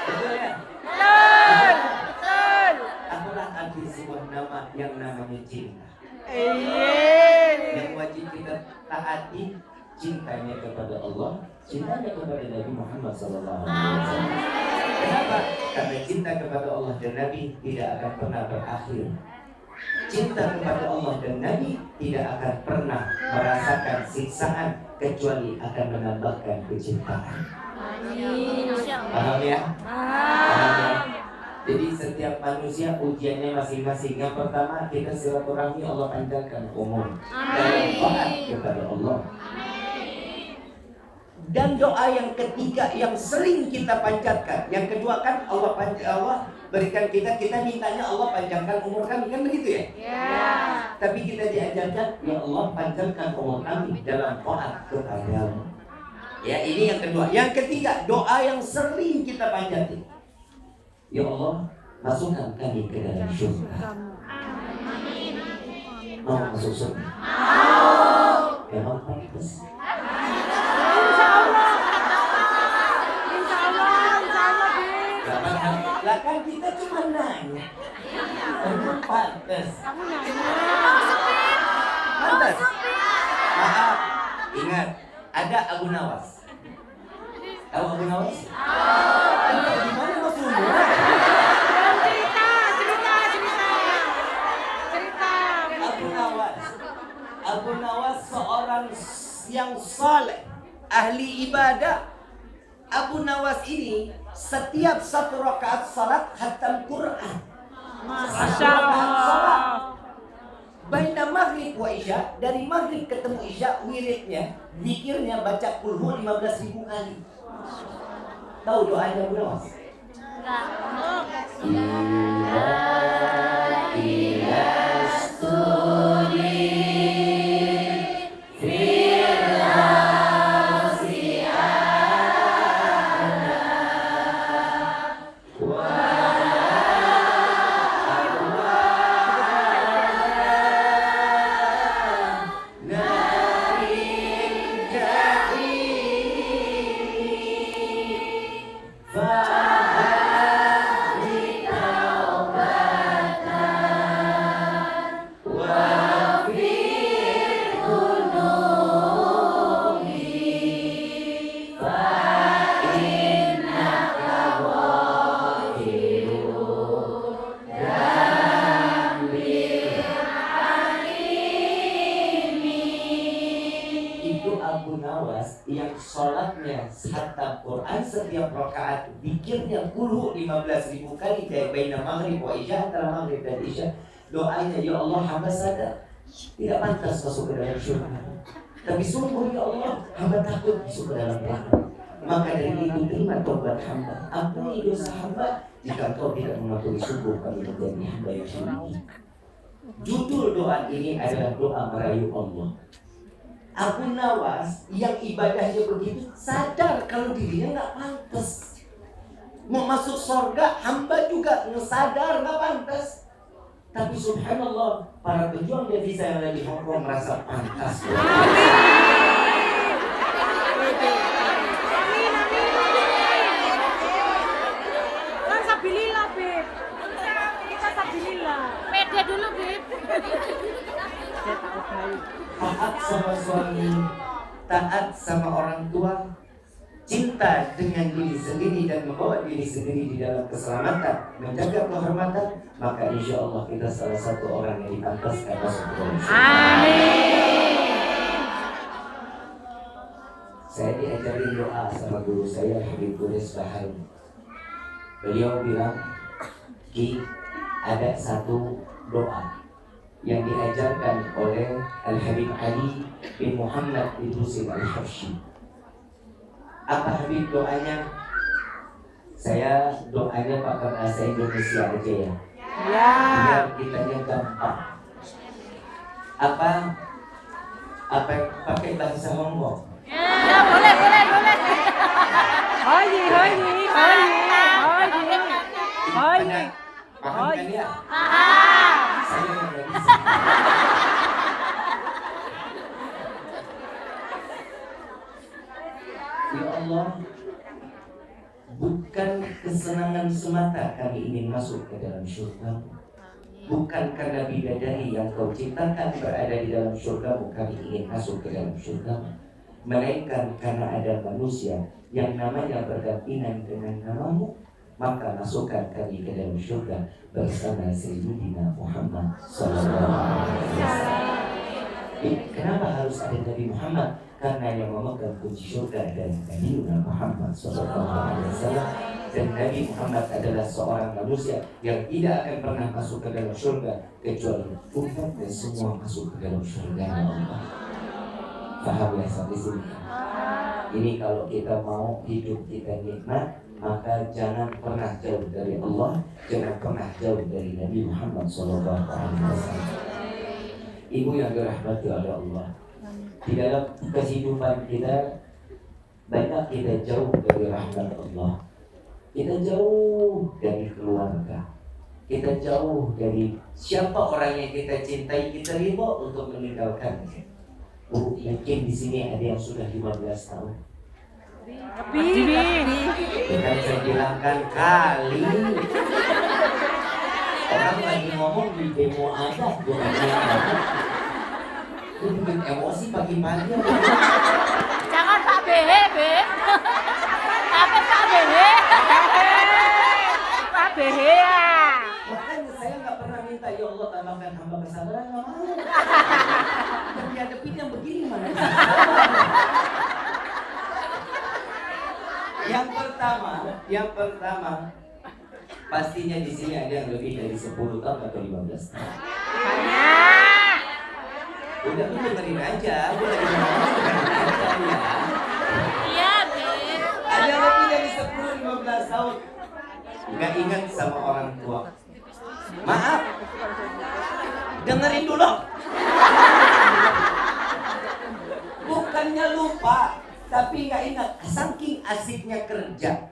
Betul ya? Betul. Apalah arti sebuah nama yang namanya cinta? Yang wajib kita taati cintanya kepada Allah, cintanya kepada Nabi Muhammad SAW. Kenapa? Karena cinta kepada Allah dan Nabi tidak akan pernah berakhir. Cinta kepada Allah dan Nabi tidak akan pernah merasakan siksaan kecuali akan menambahkan kecintaan. Paham ya? Paham ya? Jadi setiap manusia ujiannya masing-masing. Yang pertama kita silaturahmi, Allah panjangkan umur dalam taat kepada Allah. Dan doa yang ketiga yang sering kita panjatkan. Yang kedua kan Allah berikan kita mintanya Allah panjangkan umur kami, kan begitu ya? Tapi kita diajarkan, ya Allah panjangkan umur kami dalam taat kepadamu. Ya, ini yang kedua. Yang ketiga, doa yang sering kita panjati. Ya Allah, masukkan kami ke dalam surga. Mau masuk surga? Mau. Memang pantas. Lah kan kita cuma nanya. Memang pantas. Pantas. Maaf. Ingat, ada Abu Nawas. Tahu Abu Nawas? Gimana mas umur? Cerita. Abu Nawas seorang yang saleh, ahli ibadah. Abu Nawas ini setiap satu rakaat salat khatam Quran. Masya Allah. Bainama maghrib wa isya, dari maghrib ketemu isya, wiridnya, zikirnya baca kulhu 15.000 kali. Tahu doanya Bu Nawas? Yang sholatnya khatam Quran setiap rakaat, zikirnya kulhu 15.000 kali dari baina maghrib wa isya, antara maghrib dan isya. Doanya, ya Allah, hamba sadar tidak pantas masuk ke dalam surga, tapi sungguh ya Allah, hamba takut masuk ke dalam neraka. Maka dari itu terima tobat hamba, ampuni dosa hamba. Jika kau tidak mematuhi, sungguh kami menjadi hamba yang syurga. Judul doa ini adalah doa merayu Allah. Abu Nawas yang ibadahnya begitu sadar kalau dirinya nggak pantas mau masuk surga, hamba juga sadar nggak pantas. Tapi subhanallah, para pejuang devisa yang lagi Hongkong merasa pantas. Kan sabilillah, Beb. Kita sabilillah. Pede dulu, Beb. Taat sama suami, taat sama orang tua, cinta dengan diri sendiri dan membawa diri sendiri di dalam keselamatan, menjaga kehormatan, maka insya Allah kita salah satu orang yang dipantaskan masuk ke dalam surga. Amin. Saya diajarin doa sama guru saya, Habib Quresh Bahari. Beliau bilang, Ki, ada satu doa yang diajarkan oleh Al-Habib Ali bin Muhammad bin Husin Al-Habsyi. Apa Habib doanya? Saya doanya pakai bahasa Indonesia aja ya. Ya. Biar kitanya gampang. Apa pakai bahasa Hongkong? Ya, boleh. Haji. Paham kan ya? Saya yang nggak bisa. Ya Allah, bukan kesenangan semata kami ingin masuk ke dalam surga. Bukan karena bidadari yang kau ciptakan berada di dalam surgamu kami ingin masuk ke dalam surga, melainkan karena ada manusia yang namanya berdampingan dengan namamu, maka masukkan kami ke dalam surga bersama Sayyidina Muhammad SAW. Kenapa harus ada Nabi Muhammad? Karena yang memegang kunci surga adalah Nabi Muhammad SAW. Dan Nabi Muhammad adalah seorang manusia yang tidak akan pernah masuk ke dalam surga kecuali umat dan semua masuk ke dalam surga Allah. Paham ya sampai sini? Ini kalau kita mau hidup kita nikmat, maka jangan pernah jauh dari Allah, jangan pernah jauh dari Nabi Muhammad SAW. Ibu yang dirahmati oleh Allah, di dalam kehidupan kita banyak kita jauh dari rahmat Allah. Kita jauh dari keluarga, kita jauh dari siapa orang yang kita cintai, kita riba untuk meninggalkannya. Mungkin di sini ada yang sudah 15 tahun. Lebih. Bukan saya bilangkan kali. Orang lagi ngomong di demo aja, bukan aja. Itu bikin emosi pagi-pagi. Jangan Pak BH, Beb. Apa Pak BH? Pak BH ya. Makanya saya nggak pernah minta, ya Allah tambahkan hamba kesabaran, nggak mau. Dan dihadapin yang begini mana? Yang pertama, pastinya di sini ada yang lebih dari 10 tahun atau 15 tahun. Udah lu dengerin aja, gue lagi ngomong dengerin aja ya. Iya, Beb. Ada lebih dari 10-15 tahun nggak ingat sama orang tua. Maaf, dengerin dulu. Bukannya lupa, tapi nggak ingat. Saking asiknya kerja,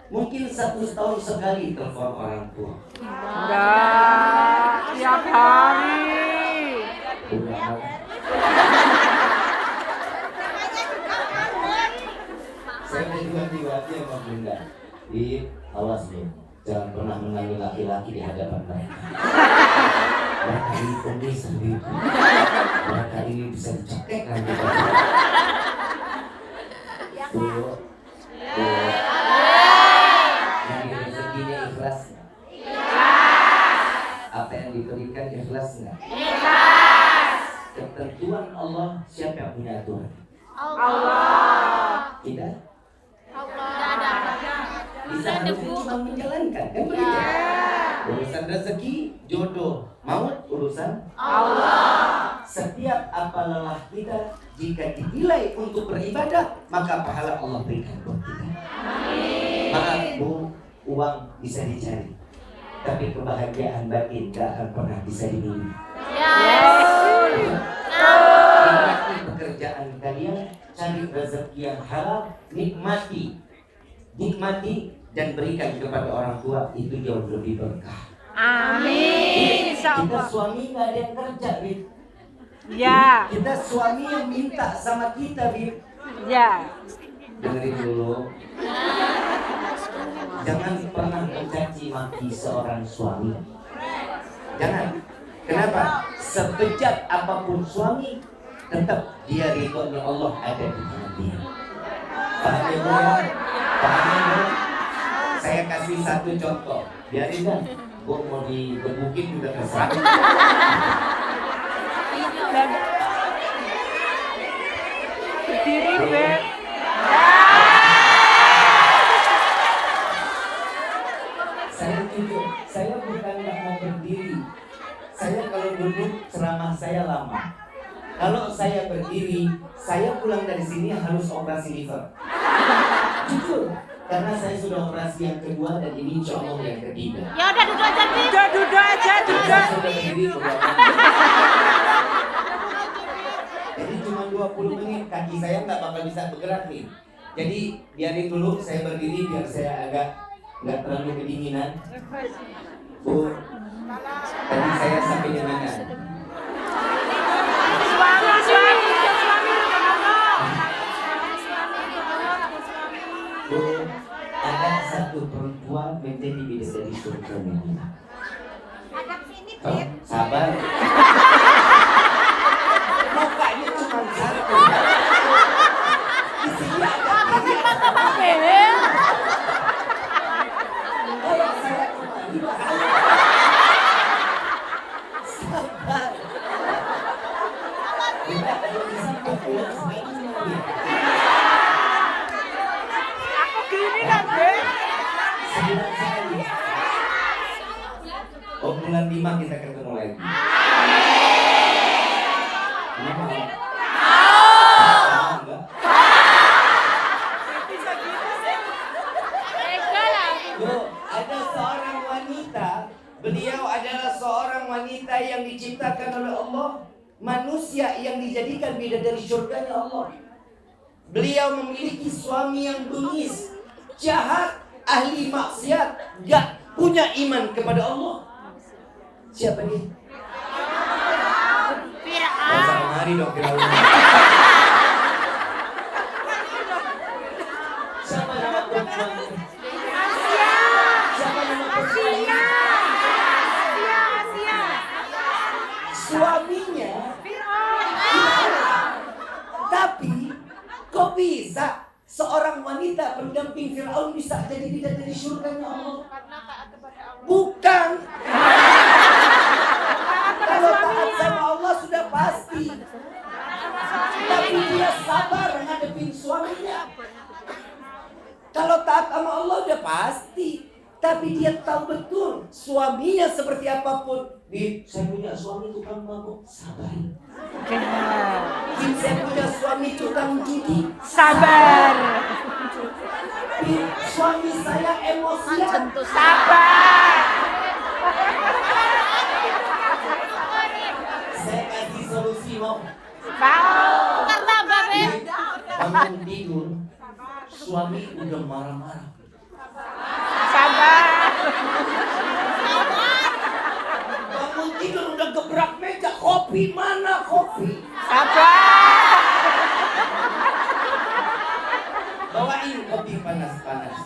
mungkin 1 tahun sekali telepon orang tua. Udah tiap hari. Udah. Saya udah juga diwati sama Bunda. Awas nih, jangan pernah mengambil laki-laki di hadapan mereka. Mereka ini kumis sendiri. Mereka ini bisa dicekek nanti. Tuh. Yang rezekinya ikhlas nggak? Apa yang diberikan ikhlas nggak? Ketentuan Allah, siapa yang punya aturan? Allah. Tidak? Tidak ada. Bisa harusnya cuma menjalankan, kan begitu? Urusan rezeki, jodoh, maut urusan Allah. Setiap apa lelah kita, jika dinilai untuk beribadah, maka pahala Allah berikan buat kita. Maaf Bu, uang bisa dicari, tapi kebahagiaan batin gak akan pernah bisa dibeli. Nikmati pekerjaan kalian, cari rezeki yang halal, nikmati dan berikan kepada orang tua, itu jauh lebih berkah. Amin. Kita suami nggak ada yang kerja, Bib. Ya. Kita suami yang minta sama kita, Bib. Ya. Dengerin dulu. Jangan pernah mencaci maki seorang suami. Jangan. Kenapa? Sebejat apapun suami, tetap dia ridhonya Allah ada di tangan dia. Paham ya, Bu? Paham ya, Bu? Saya kasih satu contoh. Biarin kan, Bu mau digebukin juga terserah. Berdiri, Beb. Saya jujur, saya bukan nggak mau berdiri. Saya kalau duduk ceramah saya lama. Kalau saya berdiri, saya pulang dari sini harus operasi liver. Jujur, karena saya sudah operasi yang kedua dan ini insya Allah yang ketiga. Ya udah duduk aja, Beb. Duduk aja, duduk. Saya sudah berdiri beberapa. Jadi cuma 20 menit kaki saya nggak bakal bisa bergerak nih. Jadi biarin dulu saya berdiri biar saya agak nggak terlalu kedinginan. Bu, tadi saya sampai di mana? Bu, ada satu perempuan menjadi bidadari surga Madinah. Oh, sabar. Mukanya cuma satu. Di sini ada tiga. Kayak saya cuma 5 kali. Sabar. Tidak ada bisa pulang semuanya. Aku gini kan, Beb. 9 kali. Oh, bulan 5 kita ketemu lagi. Kenapa? Enggak. Loh, ada seorang wanita, beliau adalah seorang wanita yang diciptakan oleh Allah, manusia yang dijadikan bidadari surganya Allah. Beliau memiliki suami yang bengis, jahat, ahli maksiat, gak punya iman kepada Allah. Siapa dia? Masa kemari dong Firaun. Siapa nama perempuan? Siapa nama perempuan? Suaminya tapi kok bisa seorang wanita pendamping Firaun bisa jadi bidadari surganya Allah? Bukan. Kalau taat sama Allah sudah pasti. Tapi dia sabar ngadepin suaminya. Kalau taat sama Allah udah pasti. Tapi dia tahu betul suaminya seperti apapun. Bib, saya punya suami tukang mabuk, sabar. Bib, saya punya suami tukang judi, Sabar. Bib, suami saya emosian, Sabar. saya kasih solusi mau. Karena babe. Bangun tidur, suami udah marah-marah. Sabar. Bangun tidur udah gebrak meja, kopi mana kopi? Sabar. Bawain kopi panas-panas.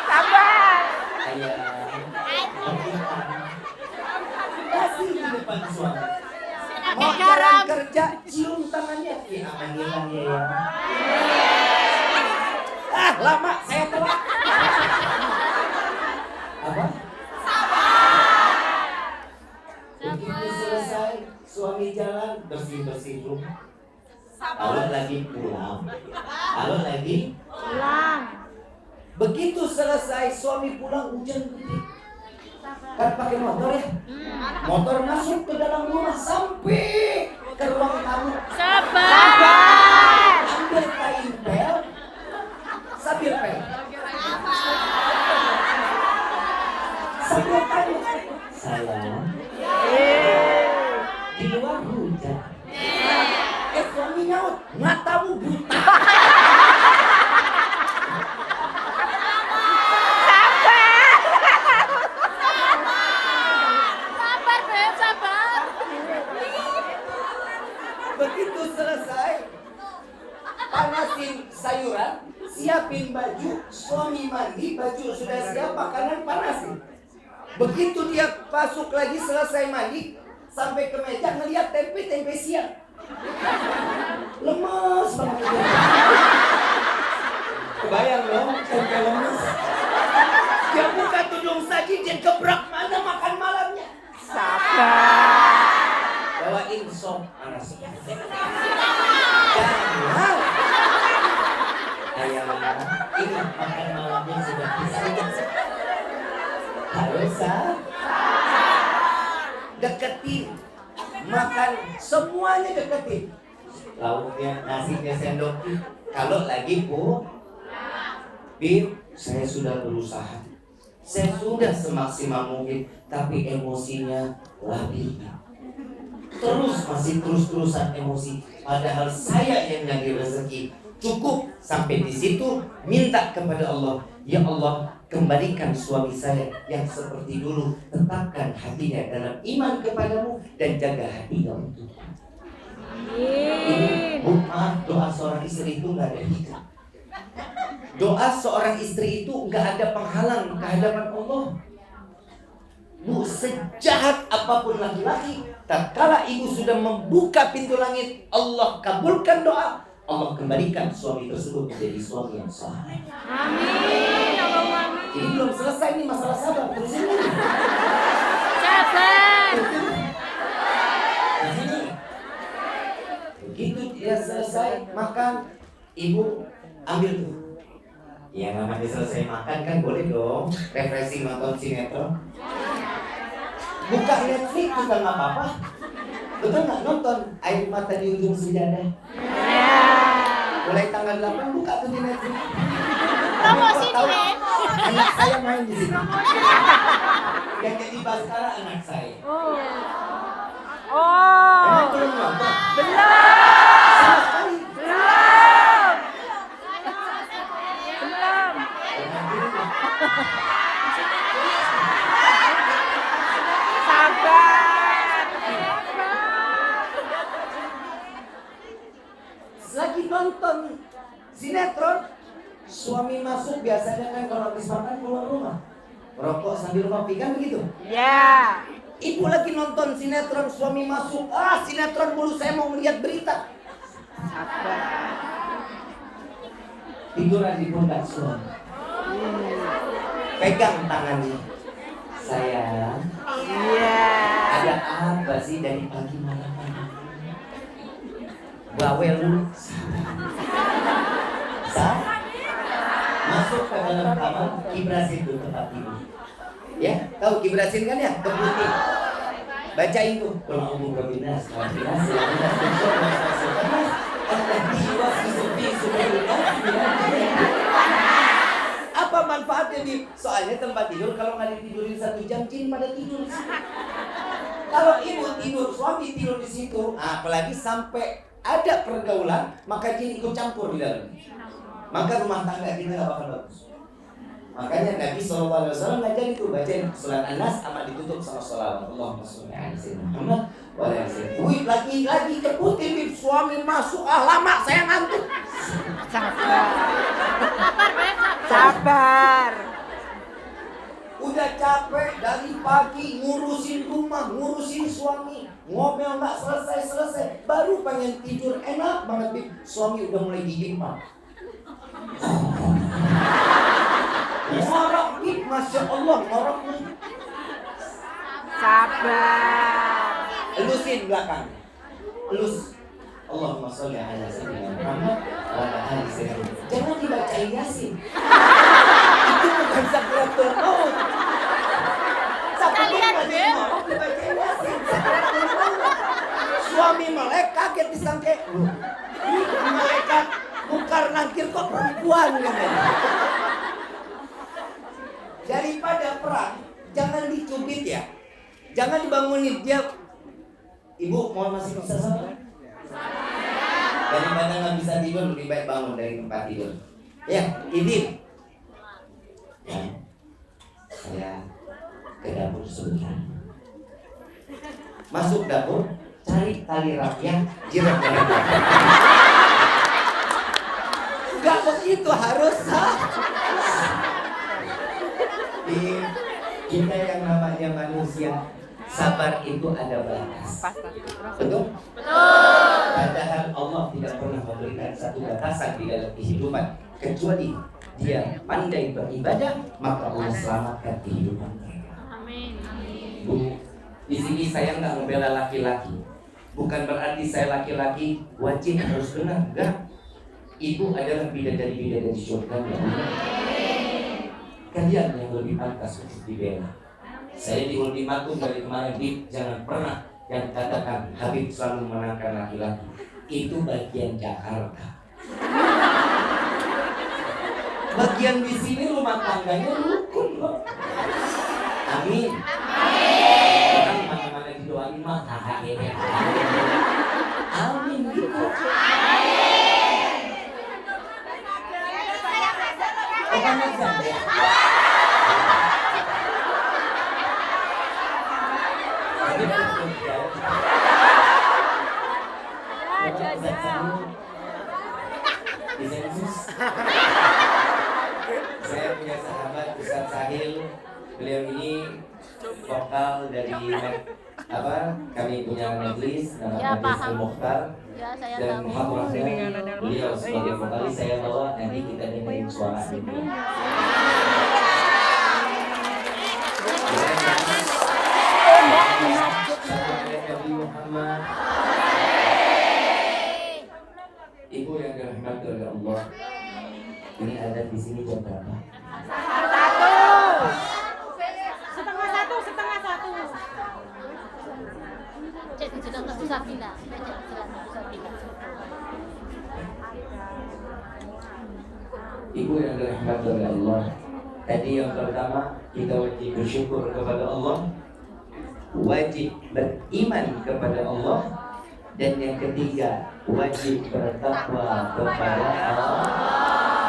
Sabar. Kasih di depan suami. Mau jalan kerja, cium tangannya. Ya, panggilan ya. Ah, lama saya telat. Apa? Begitu selesai, suami jalan bersih-bersih rumah. Kalau lagi pulang. Kalau lagi Pulang. begitu selesai suami pulang hujan gede. Kan pakai motor ya? Motor masuk ke dalam rumah sampai ke ruang tamu. Sabar. Ambil kain pel, sambil pel. Sambil tanya, sayang, di luar hujan. Suami nyaut, matamu buta. Sabar, Beb, sabar. Begitu selesai, panasin sayuran, siapin baju, suami mandi, baju sudah siap, makanan panasin. Begitu dia masuk lagi selesai mandi, sampai ke meja ngeliat tempe siang. Lemes banget. Kebayang dong, tempe lemes. Dia buka tudung saji, dia gebrak mana makan malamnya. Sabar. Bawain sop panas. Jangan. Ayah, ingat makan malamnya sudah bisa. Harus deketin, makan semuanya deketin. Lauknya, nasinya sendokin. Kalau lagi Bib, saya sudah berusaha. Saya sudah semaksimal mungkin, tapi emosinya labil. Masih terus-terusan emosi. Padahal saya yang nyari rezeki. Cukup sampai di situ, minta kepada Allah, ya Allah, kembalikan suami saya yang seperti dulu. Tetapkan hatinya dalam iman kepadamu dan jaga hatinya untuk. Ini maaf, doa seorang istri itu nggak ada hikmah. Doa seorang istri itu nggak ada penghalang kehadapan Allah. Bu, sejahat apapun laki-laki, tatkala ibu sudah membuka pintu langit, Allah kabulkan doa, Allah kembalikan suami tersebut menjadi suami yang saleh. Amin. Allahumma amin. Jadi belum selesai nih masalah sabar, terusin lagi. Sabar. Di sini. Begitu dia selesai makan, ibu ambil tuh. Yang namanya selesai makan kan boleh dong refreshing nonton sinetron. Buka Netflix juga nggak apa-apa. Betul nggak nonton Air Mata di Ujung Senjata? Mulai tanggal 8 buka tuh di Netflix. Promosi di Netflix. Anak saya main di sini. Yang jadi Baskara anak saya. Emang belum nonton? Belum. Sama sekali. Belum. Belum. Sabar. Lagi nonton sinetron, suami masuk biasanya kan kalau habis makan keluar rumah, merokok sambil ngopi kan begitu. Ya. Ibu lagi nonton sinetron, suami masuk, sinetron mulu, saya mau melihat berita. Sabar. Tiduran di pundak suami. Pegang tangannya. Sayang, Iya. ada apa sih dari pagi malam? Bawel lu. masuk ke dalam kamar, kibrasin tuh tempat tidur. Ya, tahu kibrasin kan ya? Kebutin. Bacain tuh. Qul binas, binas, apa manfaatnya nih? Soalnya tempat tidur kalau nggak ditidurin 1 jam, jin pada tidur di situ. Kalau ibu tidur, suami tidur di situ, apalagi sampai ada pergaulan, maka jin ikut campur di dalam. Maka rumah tangga kita nggak bakal bagus. Makanya Nabi SAW ngajarin itu, bacain surat An-Nas amat ditutup sama sholawat. Allahumma sholli ala sayyidina Muhammad wa ala ali sayyidina. Wih, lagi keputin nih, suami masuk, lama saya ngantuk. Sabar. Udah capek dari pagi ngurusin rumah, ngurusin suami, ngomel nggak selesai, baru pengen tidur enak banget nih. Suami udah mulai gigit mah. Ngorok nih, masya Allah, ngorok nih. Sabar. Elusin belakang, elus. Allahumma sholli ala sayyidina Muhammad wa ala ali sayyidina. Jangan dibacain Yasin. Itu bukan sakratul maut. Sakratul maut dibacain Yasin. Sakratul maut. Suami melek kaget disangka, ini malaikat mungkar nakir kok perempuan katanya. Daripada perang, jangan dicubit ya. Jangan dibangunin dia. Ibu mau masih bisa sama? Daripada nggak bisa tidur, lebih baik bangun dari tempat tidur. Ya, ini. Ya, saya ke dapur sebentar. Masuk dapur, cari tali rakyat, jirat dari belakang. Gak begitu harus. Kita yang namanya manusia, sabar itu ada batas. Betul? Padahal Allah tidak pernah memberikan satu batasan di dalam kehidupan, kecuali dia pandai beribadah, maka Allah selamatkan kehidupan mereka. Amin. Bu, di sini saya nggak membela laki-laki. Bukan berarti saya laki-laki wajib harus benar, enggak. Ibu adalah bidadari surga ya. Kalian yang lebih pantas untuk dibela. Saya di ultimatum dari kemarin, jangan pernah yang katakan Habib selalu menangkan laki-laki. Itu bagian Jakarta. Bagian di sini rumah tangganya rukun loh. Amin. Orang mana-mana didoain mah amin. Amin gitu. Oh, banyak saja. Saya punya sahabat Ustaz Sahil. Beliau ini vokal dari kami punya majelis namanya Majelis Al-Mukhtar. Ya, saya Dan tahu. hadrahnya beliau sebagai vokalis, saya bawa nanti kita dengerin suara ini. Ibu yang dirahmati oleh Allah, ini ada di sini jam berapa? Setengah satu. Cek sudah tak bisa bila. Ibu yang dirahmati oleh Allah, tadi yang pertama kita wajib bersyukur kepada Allah, wajib beriman kepada Allah, dan yang ketiga wajib bertakwa kepada Allah.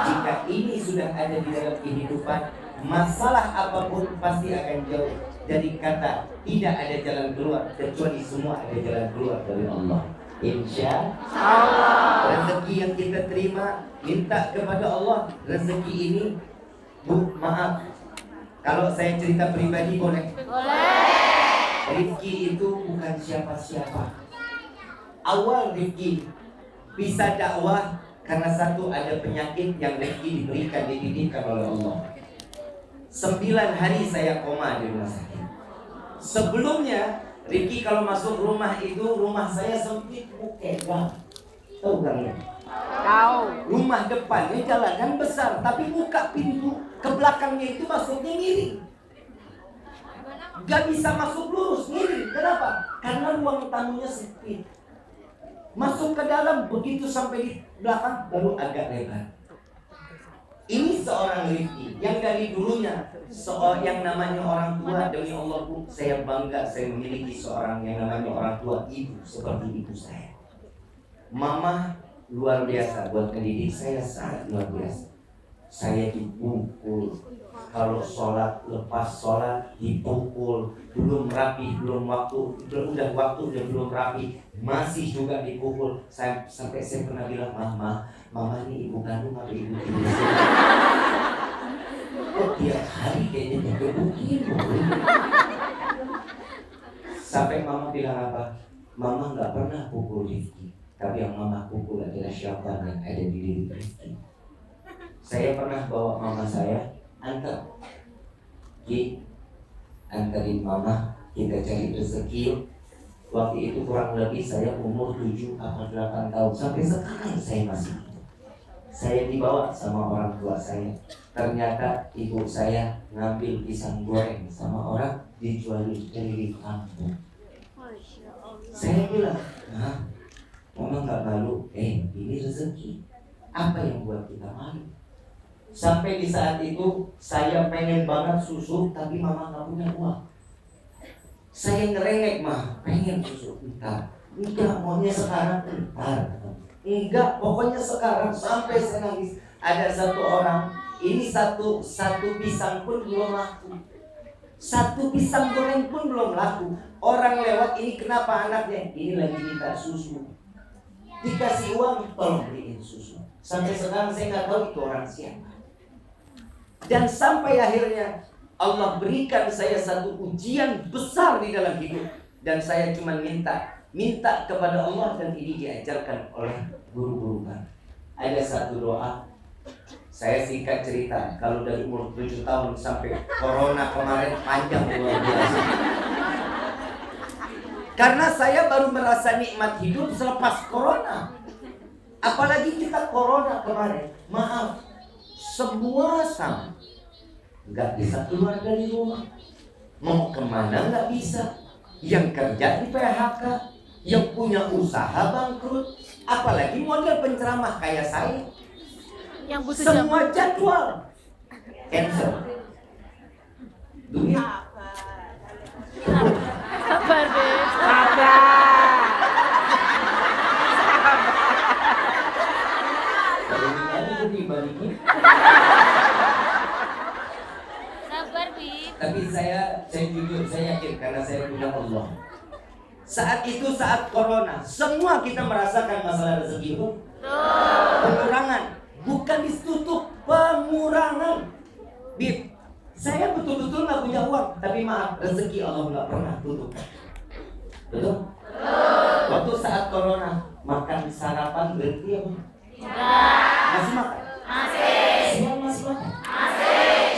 Jika ini sudah ada di dalam kehidupan, masalah apapun pasti akan jauh. Dari kata tidak ada jalan keluar, kecuali semua ada jalan keluar dari Allah. Insya Allah. Rezeki yang kita terima, minta kepada Allah. Rezeki ini, Bu, maaf, kalau saya cerita pribadi boleh? Boleh. Rizki itu bukan siapa-siapa. Awal Rizki bisa dakwah karena satu ada penyakit yang Rizki diberikan, dititipkan oleh Allah. 9 hari saya koma di rumah sakit. Sebelumnya Rizki kalau masuk rumah itu, rumah saya sempit, bukan. Tahu kan? Tahu. Rumah depannya jalanan besar, tapi buka pintu ke belakangnya itu masuknya miring. Gak bisa masuk lurus, miring. Kenapa? Karena ruang tamunya sempit. Masuk ke dalam, begitu sampai di belakang baru agak lebar. Ini seorang Rifki yang dari dulunya yang namanya orang tua. Demi Allah Bu, saya bangga saya memiliki seorang yang namanya orang tua, ibu seperti ibu saya. Mama luar biasa buat mendidik saya, sangat luar biasa. Saya dipukul, kalau sholat, lepas sholat dipukul, belum rapi, belum udah waktu belum rapi, masih juga dipukul. Sampai saya pernah bilang, Mama ini ibu kandung atau ibu tiri? Kok tiap hari kayaknya digebukin? Sampai Mama bilang apa? Mama nggak pernah pukul Rifki, tapi yang Mama pukul adalah syaitan yang ada di diri Rifki. Saya pernah bawa mama saya, antarin Mama, kita cari rezeki. Waktu itu kurang lebih saya umur 7 atau 8 tahun. Sampai sekarang saya masih. Saya dibawa sama orang tua saya. Ternyata ibu saya ngambil pisang goreng sama orang, dijual di keliling kampung. Saya bilang, Mama nggak malu? Ini rezeki. Apa yang buat kita malu? Sampai di saat itu saya pengen banget susu, tapi Mama nggak punya uang. Saya ngerengek, pengen susu. Enggak, maunya sekarang. Enggak, pokoknya sekarang. Sampai saya nangis. Ada satu orang, ini satu pisang pun belum laku. Satu pisang goreng pun belum laku. Orang lewat, ini kenapa anaknya? Ini lagi minta susu. Dikasih uang, tolong beliin susu. Sampai sekarang saya nggak tahu itu orang siapa. Dan sampai akhirnya Allah berikan saya satu ujian besar di dalam hidup. Dan saya cuma minta kepada Allah, dan ini diajarkan oleh guru-guru kan. Ada satu doa. Saya singkat cerita, kalau dari umur 7 tahun sampai corona kemarin panjang luar biasa. Karena saya baru merasa nikmat hidup selepas corona. Apalagi kita corona kemarin. Maaf, semua sama. Nggak bisa keluar dari rumah. Mau kemana nggak bisa. Yang kerja di PHK, yang punya usaha bangkrut. Apalagi model penceramah kayak saya. Yang butuh Semua jadwal cancel. Duit sabar, Beb. kalau ini dibalikin. Sabar, Beb. Tapi saya jujur, saya yakin karena saya punya Allah. Saat itu, saat corona, semua kita merasakan masalah rezeki itu pengurangan. Bukan ditutup, pengurangan. Bib, saya betul-betul nggak punya uang, tapi maaf, rezeki Allah nggak pernah tutup. Betul? Waktu saat corona, makan sarapan berhenti apa? Masih makan? Siang masih makan?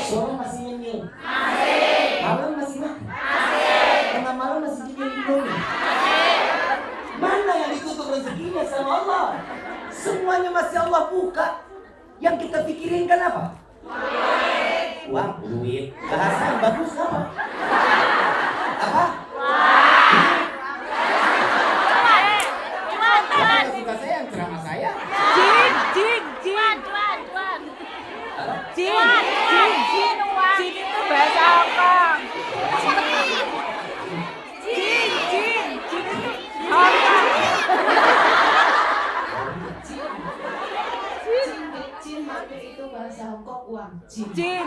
Sore masih nyemil? Malam masih makan? Tengah malam masih bikin indomie? Mana yang ditutup rezekinya sama Allah? Semuanya masih Allah buka. Yang kita pikirin kan apa? Uang, duit. Bahasa yang bagus apa? Apa? Yang suka saya, yang ceramah saya. Jin itu bahasa Hongkong. Jin itu Hongkong. Jin hampir itu bahasa Hongkong uang. Jin.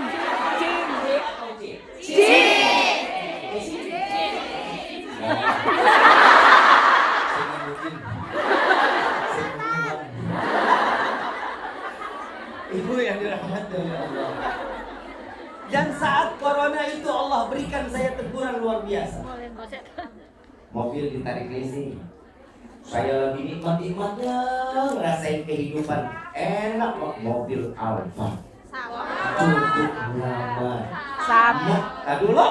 Ibu yang dirahmati oleh Allah. Dan saat corona itu Allah berikan saya teguran luar biasa. Mobil ditarik leasing. Saya lagi nikmat-nikmatnya ngerasain kehidupan. Enak kok, mobil Alfa. Cukup lama. Dulu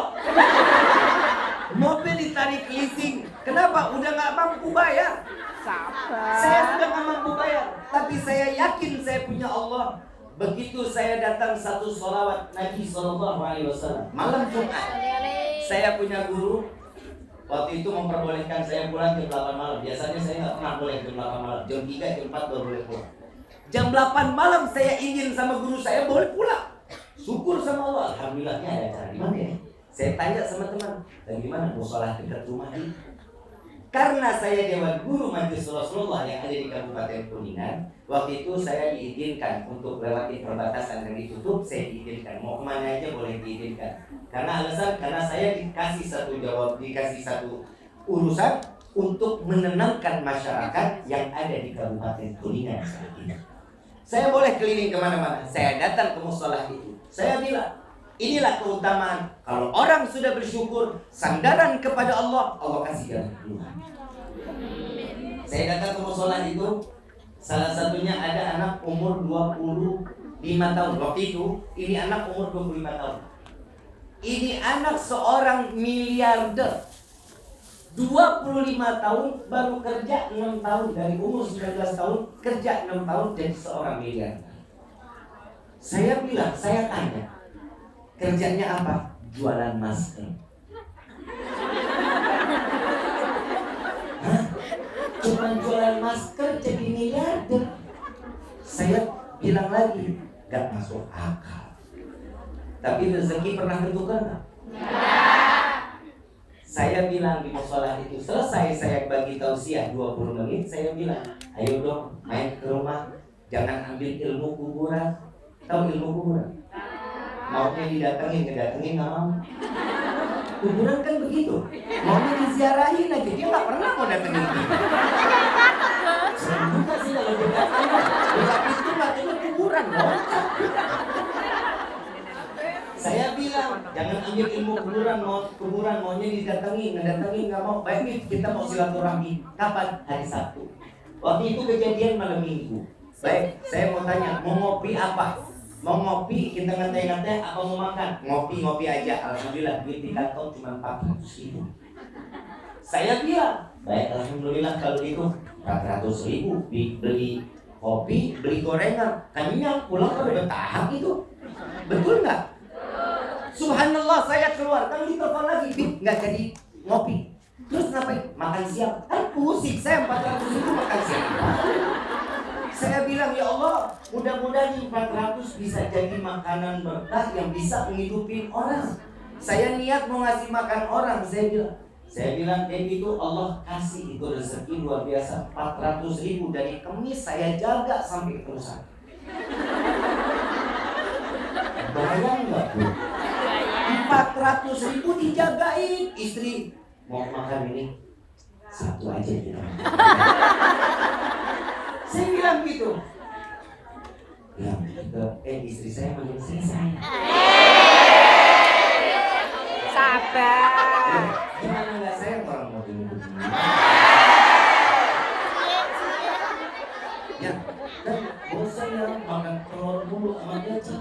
mobil ditarik leasing. Kenapa? Udah nggak mampu bayar. Sabar. Saya sudah nggak mampu bayar, tapi saya yakin saya punya Allah. Begitu saya datang satu sholawat Nabi SAW malam Jumat, saya punya guru. Waktu itu memperbolehkan saya pulang jam 8 malam. Biasanya saya nggak pernah boleh jam 8 malam. Jam 3, jam 4 baru boleh pulang. Jam 8 malam saya izin sama guru saya boleh pulang. Syukur sama Allah. Alhamdulillahnya ada acara di mana ya? Saya tanya sama teman, dan gimana mau sholat dekat rumah ini? Karena saya Dewan Guru Majelis Rasulullah yang ada di Kabupaten Kuningan, waktu itu saya diizinkan untuk lewati perbatasan yang ditutup, saya diizinkan. Mau kemana aja boleh diizinkan. Karena alasan, karena saya dikasih satu urusan untuk menenangkan masyarakat yang ada di Kabupaten Kuningan saat ini. Saya boleh keliling kemana-mana. Saya datang ke musola itu. Saya bilang, inilah keutamaan. Kalau orang sudah bersyukur, sandaran kepada Allah, Allah kasih jalan keluar. Saya datang ke musola itu, salah satunya ada anak umur 25 tahun. Waktu itu, ini anak umur 25 tahun. Ini anak seorang miliarder. 25 tahun baru kerja 6 tahun. Dari umur 19 tahun, kerja 6 tahun jadi seorang miliarder. Saya bilang, saya tanya, kerjanya apa? Jualan masker. Hah? Cuma jualan masker jadi miliarder. Saya bilang lagi, gak masuk akal. Tapi rezeki pernah ketukar gak? Saya bilang di musola itu, selesai saya bagi tausiah 20 menit, saya bilang, ayo dong main ke rumah, jangan ambil ilmu kuburan. Tahu ilmu kuburan? Maunya didatengin, ngedatengin nggak mau. Kuburan kan begitu, maunya diziarahin aja, dia nggak pernah mau datengin kita. Serem juga sih kalau dia datengin, buka pintu matanya kuburan loh. Saya bilang, jangan ambil ilmu kuburan, maunya didatengin, ngedatengin nggak mau. Baik nih, kita mau silaturahmi. Kapan? Hari Sabtu. Waktu itu kejadian malam Minggu. Baik, saya mau tanya, mau ngopi apa? Mau ngopi, kita ngantai-ngantai apa mau makan? Ngopi aja. Alhamdulillah, duit di kantong cuma 400.000. Saya bilang, baik, alhamdulillah kalau itu 400.000 beli kopi, beli gorengan, kenyang, pulang kan udah tahan itu. Betul nggak? Subhanallah, saya keluar, kan ditelepon lagi, nggak jadi ngopi. Terus ngapain? Makan siang. Kan pusing, saya 400.000 makan siang. Saya bilang, ya Allah, mudah-mudahan 400 bisa jadi makanan berkah yang bisa menghidupin orang. Saya niat mau ngasih makan orang, saya bilang, itu Allah kasih itu rezeki luar biasa. 400.000 dari Kemis saya jaga sampai perusahaan. Bayang nggak Bu? 400.000 dijagain. Istri mau makan ini satu aja kita. Saya bilang gitu. Bilang istri saya manggil saya. Sabar. Gimana nggak sayang orang mau begini? Ya, dan bosan ya makan telur mulu sama gaji.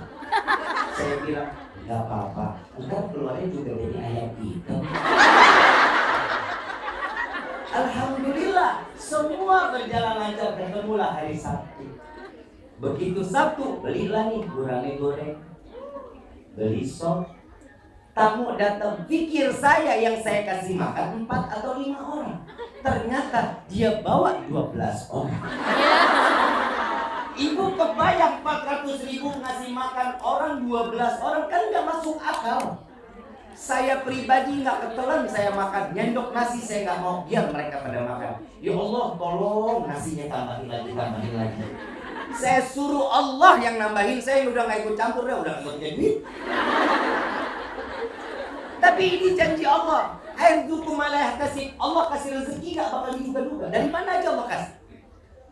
Saya bilang, nggak apa-apa, ntar keluarnya juga dari ayam hitam. Alhamdulillah, semua berjalan lancar, ketemulah hari Sabtu. Begitu Sabtu, belilah nih gurame goreng, beli sop. Tamu datang, pikir saya yang saya kasih makan 4 atau 5 orang. Ternyata dia bawa 12 orang. Ibu kebayang 400.000 ngasih makan orang 12 orang, kan gak masuk akal. Saya pribadi nggak ketelan, saya makan nyendok nasi, saya nggak mau, biar mereka pada makan. Ya Allah, tolong nasinya tambahin lagi. Saya suruh Allah yang nambahin, saya udah nggak ikut campur, udah nggak jadi. Tapi ini janji Allah, airzuku malah kasih, Allah kasih rezeki nggak bakal diduga-duga. Dari mana aja Allah kasih?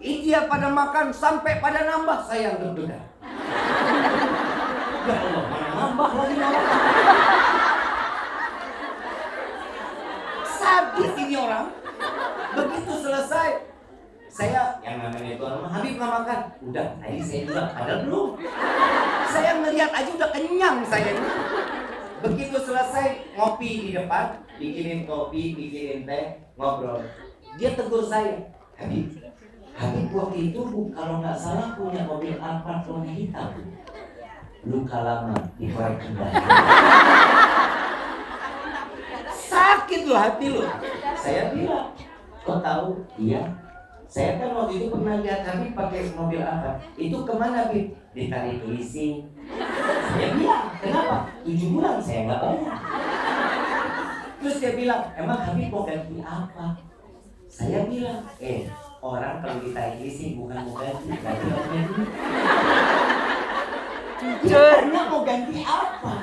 Dia pada makan sampai pada nambah, saya yang deg-degan. Ya Allah, mana nambah lagi nambah. Habis ini orang. Begitu selesai, saya yang namanya Tuan Habib nggak makan. Udah, tadi saya bilang, padahal belum. Saya ngelihat aja udah kenyang saya. Begitu selesai ngopi di depan, bikinin kopi, bikinin teh, ngobrol. Dia tegur saya, Habib waktu itu kalau nggak salah punya mobil Alphard warna hitam. Luka lama dikorek kembali. Sakit loh hati lo. Saya bilang, kok tahu? Iya. Saya kan waktu itu pernah lihat Habib pakai mobil Alphard. Itu kemana Habib? Ditarik leasing. Saya bilang, kenapa? 7 bulan saya nggak bayar. Terus dia bilang, emang Habib mau ganti apa? Saya bilang, orang kalau ditarik leasing bukan mau ganti, berarti orangnya dulu. Dia mau ganti apa?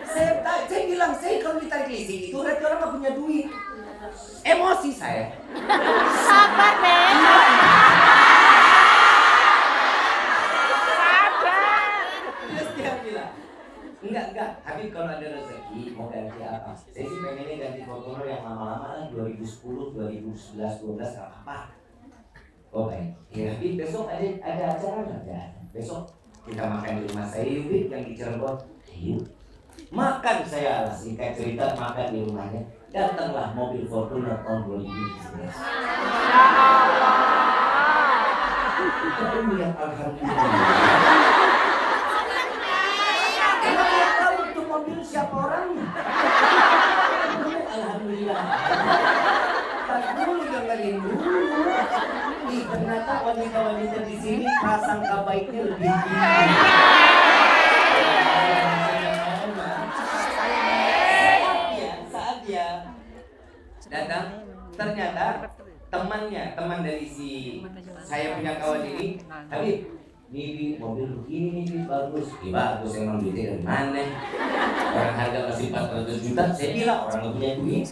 Saya bilang, saya kalau ditarik leasing itu berarti orang nggak punya duit. Emosi saya. Sabar, Beb. Terus dia bilang, enggak, Habib kalau ada rezeki mau ganti apa? Saya sih pengennya ganti Fortuner yang lama-lama lah, 2010, 2011, 12, gak apa-apa. Oh baik, ya Habib besok ada acara nggak? Besok kita makan di rumah saya Habib yang di Cirebon. Yuk. Makan saya singkat cerita makan di rumahnya. Datanglah mobil Fortuner tahun 2011. Ya Allah. Kita lihat alhamdulillah. Emang dia tahu itu mobil siapa orangnya? Alhamdulillah. Tak dulu dengerin dulu. Ternyata wanita-wanita di sini prasangka baiknya lebih tinggi. Saat dia datang, ternyata teman dari si saya punya kawan ini, Habib, ini mobil begini nih bagus, bagus emang duitnya dari mana? Orang harga masih 400 juta, saya bilang orang nggak punya duit.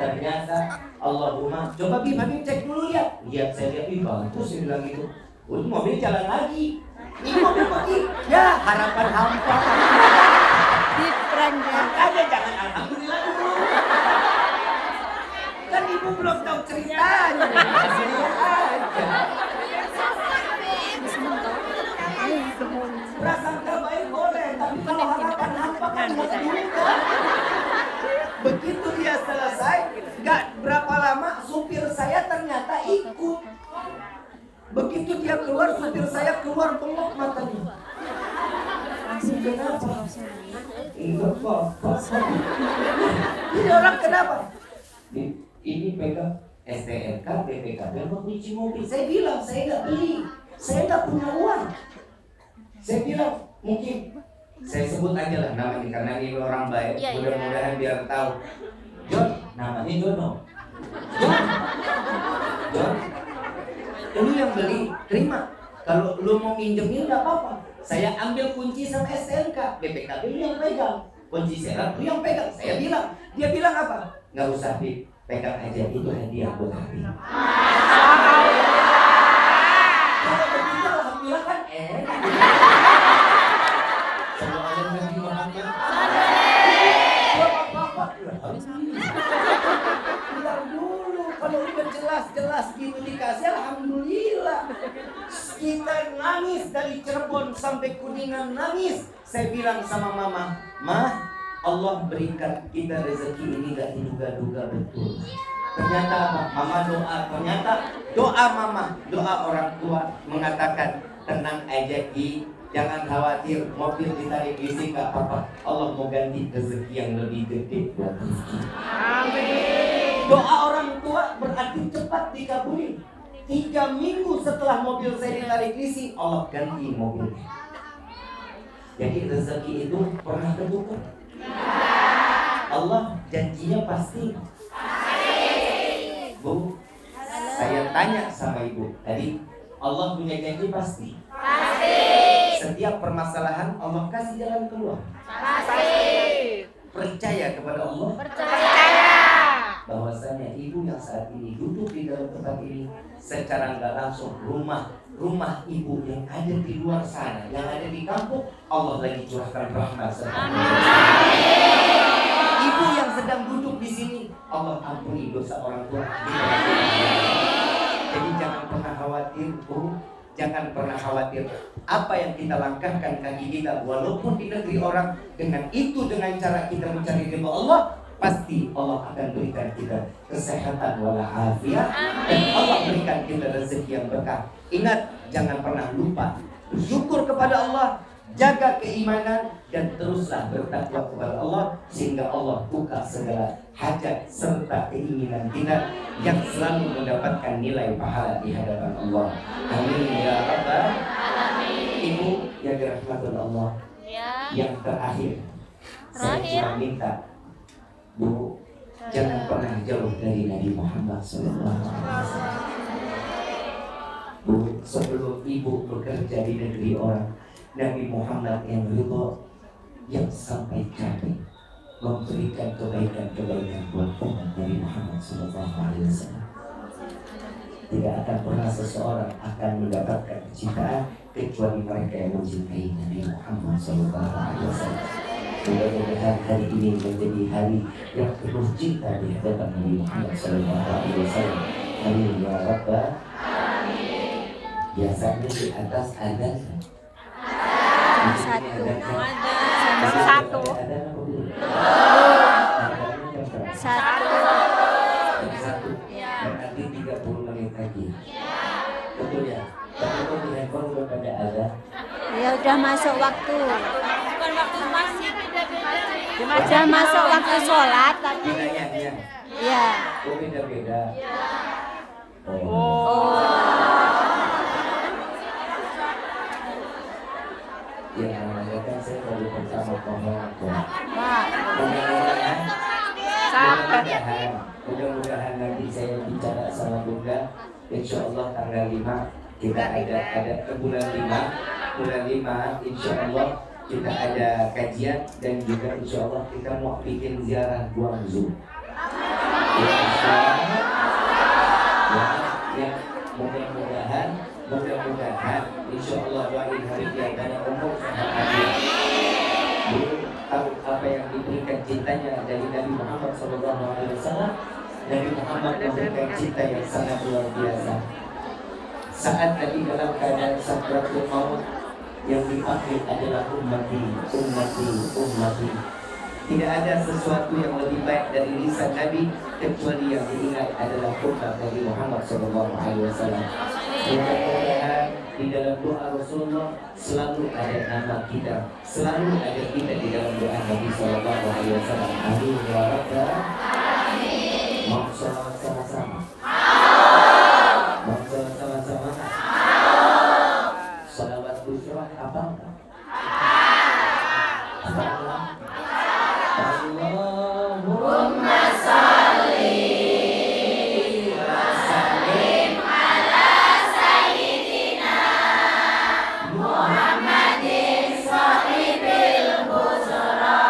Ternyata Allahumma, coba Habib cek dulu lihat saya lihat bagus, saya bilang gitu. Itu mobil jalan lagi, ini mobil pergi, ya harapan hampa. Makanya jangan alhamdulillah dulu. Kan ibu belum tahu ceritanya. Prasangka baik boleh, tapi kalau harapan hampa kan begitu dia selesai, gak berapa lama supir saya ternyata ikut. Begitu dia keluar, supir saya keluar bengok matanya. Kenapa? Enggak apa-apa. Ini orang kenapa? Ini pegang STNK, BPKB, mau kunci mobil. Saya bilang, saya nggak beli. Saya nggak punya uang. Saya bilang, mungkin saya sebut aja lah namanya karena ini orang baik. Mudah-mudahan biar tahu. John, namanya Jono. John, lu yang beli, terima. Kalau lu mau minjemin nggak apa-apa. Saya ambil kunci sama STNK, BPKB lu yang pegang. Kunci serap lu yang pegang. Saya bilang, dia bilang apa? Nggak usah pegang aja, itu hadiah buat Habib. Kalau begitu alhamdulillah kan Kalau ada Nabi Muhammad bilang dulu, kalau udah jelas gitu dikasih alhamdulillah. Kita nangis dari Cirebon sampai Kuningan nangis. Saya bilang sama mama, Allah berikan kita rezeki ini gak diduga-duga betul. Ternyata apa? Mama doa, ternyata doa mama, doa orang tua mengatakan tenang aja Ki, jangan khawatir, mobil ditarik leasing gak apa-apa. Allah mau ganti rezeki yang lebih gede buat Rizki. Amin. Doa orang tua berarti cepat dikabulin. 3 minggu setelah mobil saya ditarik leasing, Allah ganti mobilnya. Jadi rezeki itu pernah tertukar. Allah janjinya pasti. Bu, saya tanya sama ibu tadi, Allah punya janji pasti. Setiap permasalahan Allah kasih jalan keluar. Percaya kepada Allah. Bahwasanya ibu yang saat ini duduk di dalam tempat ini secara nggak langsung rumah ibu yang ada di luar sana, yang ada di kampung, Allah lagi curahkan rahmat. Ibu yang sedang duduk di sini, Allah ampuni dosa orang tua. Jadi jangan pernah khawatir, Bu. Jangan pernah khawatir. Apa yang kita langkahkan kaki kita, walaupun di negeri orang, dengan cara kita mencari ridha Allah, pasti Allah akan berikan kita kesehatan walafiat, dan Allah berikan kita rezeki yang berkah. Ingat, jangan pernah lupa bersyukur kepada Allah, jaga keimanan, dan teruslah bertakwa kepada Allah, sehingga Allah buka segala hajat serta keinginan kita yang selalu mendapatkan nilai pahala di hadapan Allah. Amin ya rabbal alamin. Ibu yang dirahmati Allah, yang terakhir, saya cuma minta Bu, jangan pernah jauh dari Nabi Muhammad SAW. Bu, sebelum ibu bekerja di negeri orang, Nabi Muhammad yang ridho, yang sampai capek memberikan kebaikan-kebaikan buat umat Nabi Muhammad SAW. Tidak akan pernah seseorang akan mendapatkan kecintaan kecuali mereka yang mencintai Nabi Muhammad SAW. Mudah-mudahan hari ini menjadi hari yang penuh cinta di hadapan Nabi Muhammad SAW. Amin ya rabbal alamin. Biasanya di atas ada Satu. Berarti 30 menit lagi. Betul ya? Tapi kalau di handphone udah pada ada. Ya udah masuk waktu. Bukan waktu masih beda-beda. Udah masuk waktu sholat tapi Wilayahnya. ya. Oh, beda-beda. Ya, namanya kan saya baru pertama ngomong. Mudah-mudahan nanti saya bicara sama Bunda. Insya Allah tanggal 5 kita ada ke bulan 5 insya Allah kita ada kajian, dan juga insya Allah kita mau bikin ziarah Guangzhou. Ya, mudah-mudahan insya Allah doain hari kiamatnya umur sehat. Tahu apa yang diberikan cintanya dari Nabi Muhammad SAW. Nabi Muhammad memberikan cinta yang sangat luar biasa. Saat Nabi dalam keadaan sakratul maut, yang dipanggil adalah ummati. Tidak ada sesuatu yang lebih baik dari lisan Nabi kecuali yang diingat adalah umat Nabi Muhammad SAW. Mudah-mudahan di dalam doa Rasulullah selalu ada nama kita, selalu ada kita di dalam doa Nabi SAW. Amin ya rabbal alamin. Mau sholawat sama-sama? Mau sholawat sama-sama? Sholawat busyrah apa enggak? Allahumma salli wa sallim ala sayyidina Muhammadin sahibil busra,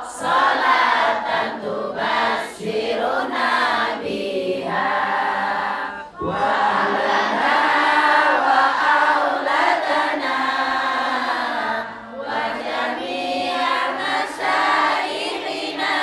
salatan tubashiruna biha wa ahlana wa auladana wa jami'a masyayikhina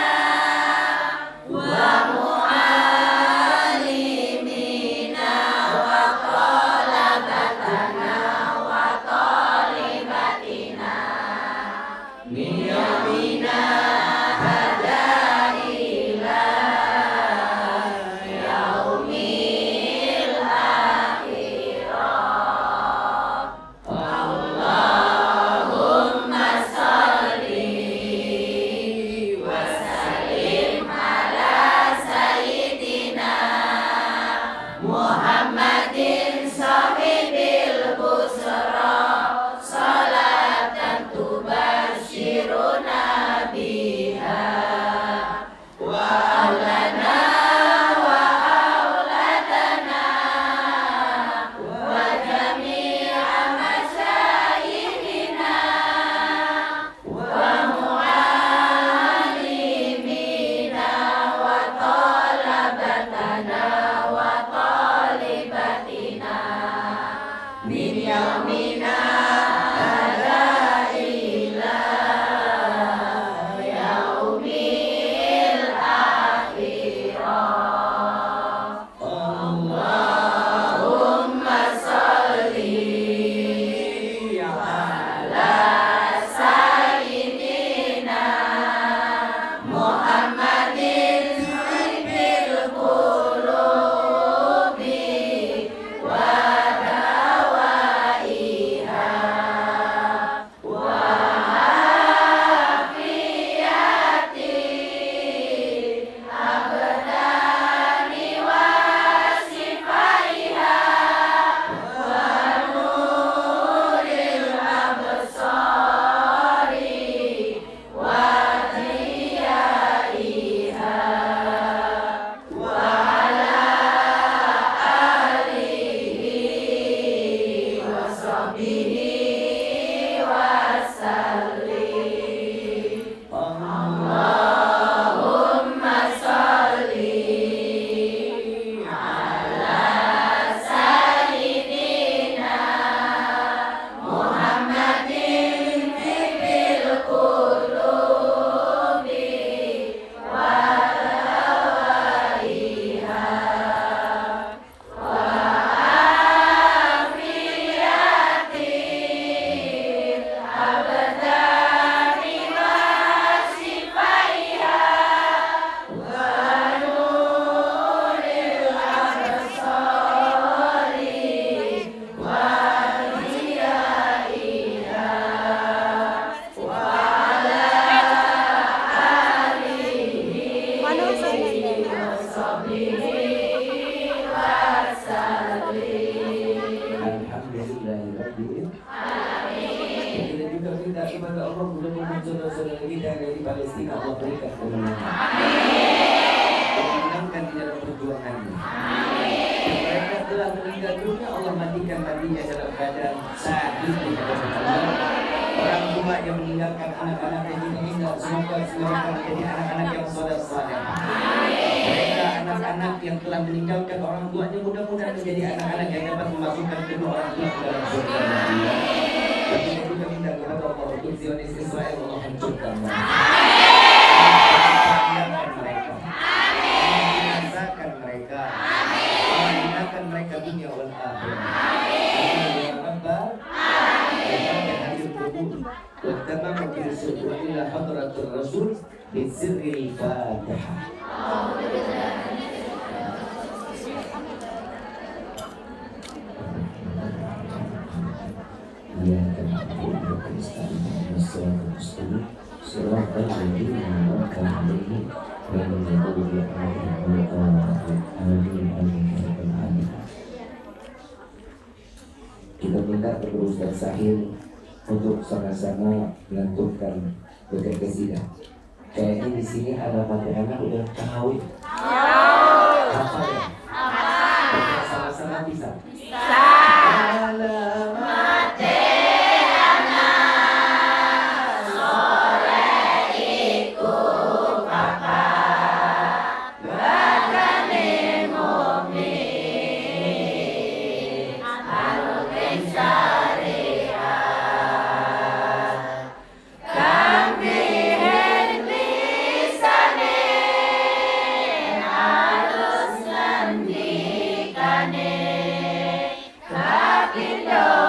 Alhamdulillahirrahmanirrahim. Kita juga minta kepada Allah mudah-mudahan saudara-saudara kita yang ada di Palestina Allah berikan kemenangan. Menangkan di dalam perjuangannya. Mereka telah meninggal dunia, Allah matikan matinya dalam keadaan syahid di hadapan Allah. Orang tua yang meninggalkan anak-anak yang meninggal, semoga mereka menjadi anak-anak yang saleh-saleh. Mereka anak-anak yang telah meninggalkan orang tuanya mudah-mudahan menjadi anak-anak yang dapat memasukkan kedua orang tua ke dalam surga. Tapi kita minta kepada Allah untuk Zionis Israel, Allah hancurkan mereka. Mereka. Binasakan mereka. Binasakan mereka dunia wal akhirah. Ya Rabbal alamin. واتبعوا برسول إلى حضرة الرسول بسر الفاتحة. إياك نعبد وإياك نستعين اهدنا الصراط المستقيم صراط الذين أنعمت عليهم غير المغضوب عليهم ولا الضالين آمين آمين يا رب العالمين. Kita minta kepada Ustaz Sahil untuk sama-sama melantunkan bacaan qasidah. Kayaknya di sini ada anak udah tahu. Apa ya? Kita sama-sama bisa. Alamat anak soleh ikut kakak bakane mu'min harus Indo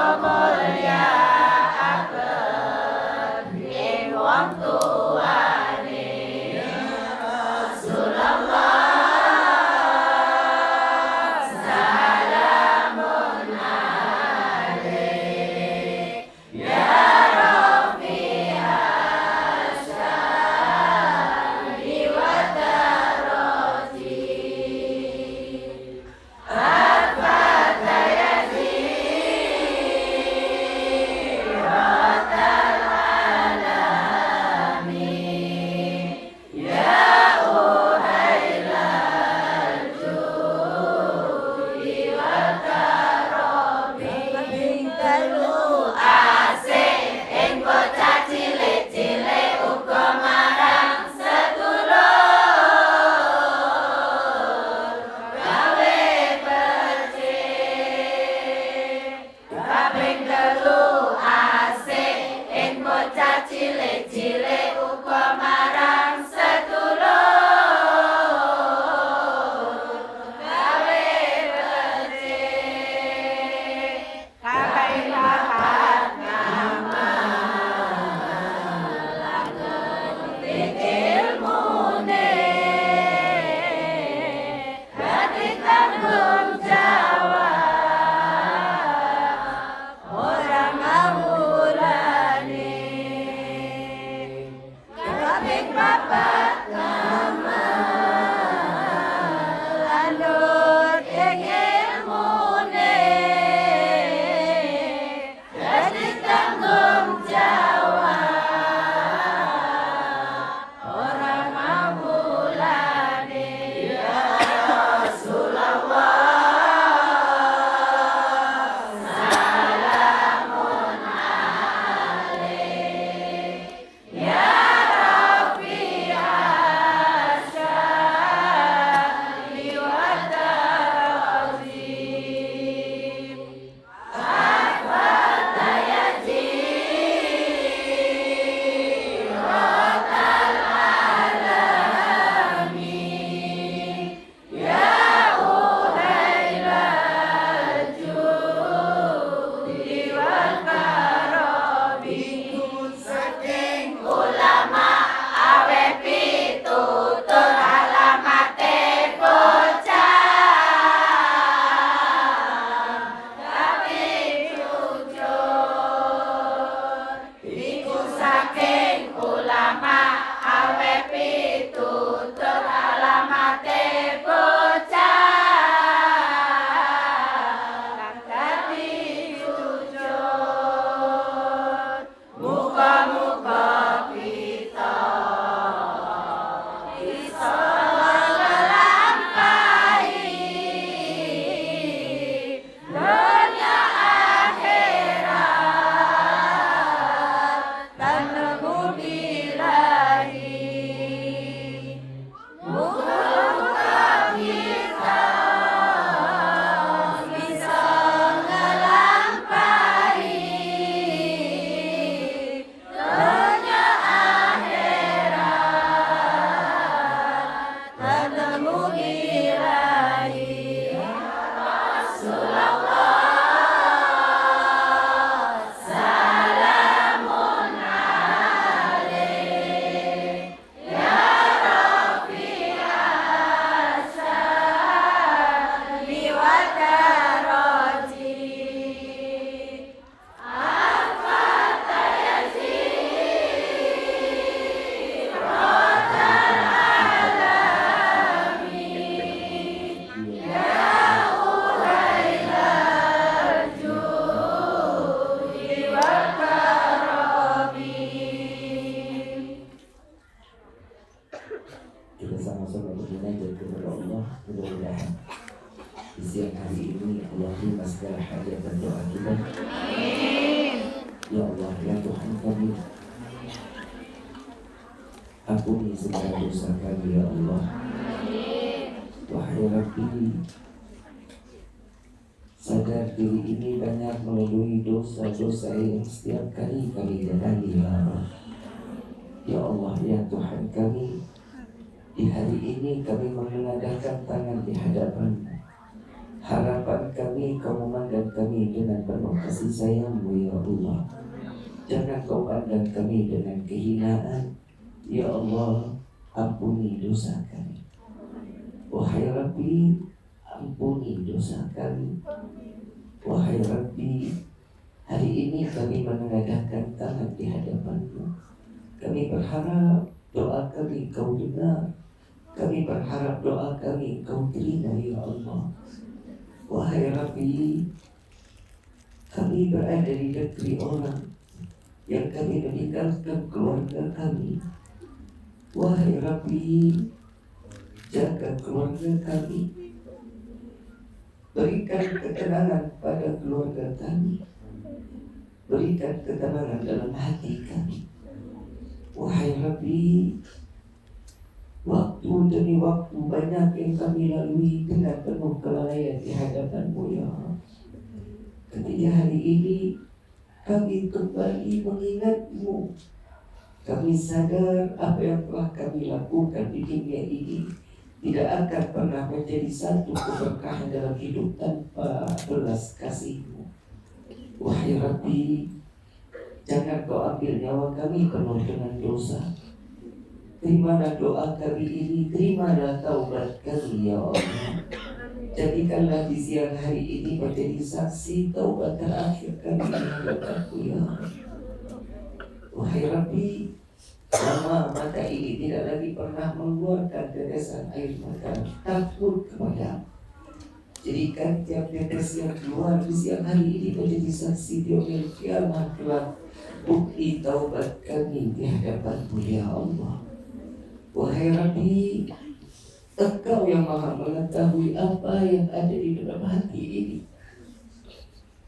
Kita sama-sama bermunajat kepada Allah. Mudah-mudahan di siang hari ini Allah terima segala hajat dan doa kita. Ya Allah, ya Tuhan kami, ampuni segala dosa kami ya Allah. Wahai Rabbi, sadar diri ini banyak melalui dosa-dosa yang setiap kali kami jalani ya Allah. Ya Allah, ya Tuhan kami, di hari ini kami menengadahkan tangan di hadapan-Mu. Harapan kami Kau memandang kami dengan penuh kasih sayang-Mu ya Allah. Jangan Kau pandang kami dengan kehinaan. Ya Allah, ampuni dosa kami. Wahai Rabbi, ampuni dosa kami. Wahai Rabbi, hari ini kami menengadahkan tangan di hadapan-Mu. Kami berharap doa kami Kau dengar. Kami berharap doa kami Kau terima ya Allah. Wahai Rabbi, kami berada di negeri orang yang kami meninggalkan keluarga kami. Wahai Rabbi, jaga keluarga kami. Berikan ketenangan pada keluarga kami. Berikan ketenangan dalam hati kami. Wahai Rabbi, waktu demi waktu banyak yang kami lalui dengan penuh kelalaian di hadapan-Mu ya Allah. Ketika hari ini kami kembali mengingat-Mu, kami sadar apa yang telah kami lakukan di dunia ini tidak akan pernah menjadi satu keberkahan dalam hidup tanpa belas kasih-Mu. Wahai Rabbi, jangan Kau ambil nyawa kami penuh dengan dosa. Terimalah doa kami ini, terimalah taubat kami ya Allah. Jadikanlah di siang hari ini menjadi saksi taubat terakhir kami di hadapan-Mu ya Allah. Wahai Rabbi, lama mata ini tidak lagi pernah mengeluarkan tetesan air mata takut kepada-Mu. Jadikan tiap tetes yang keluar di siang hari ini menjadi saksi di yaumil kiamat kelak, bukti taubat kami di hadapan-Mu ya Allah. Wahai Rabbi, Engkau yang maha mengetahui apa yang ada di dalam hati ini.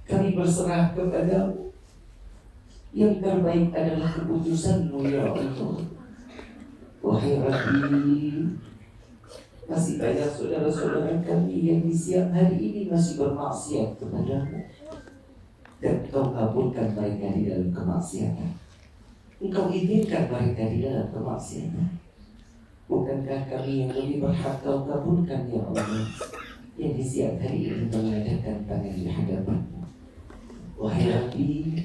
Kami berserah kepada-Mu. Yang terbaik adalah keputusan-Mu ya Allah. Wahai Rabbi, masih banyak saudara-saudara kami yang di siang hari ini masih bermaksiat kepada-Mu, dan Engkau kabulkan mereka di dalam kemaksiatan. Engkau izinkan mereka di dalam kemaksiatan. Bukankah kami yang lebih berhak Kau kabulkan ya Allah, yang di siang hari ini mengadakan tangan di hadapan-Mu. Wahai Rabbi,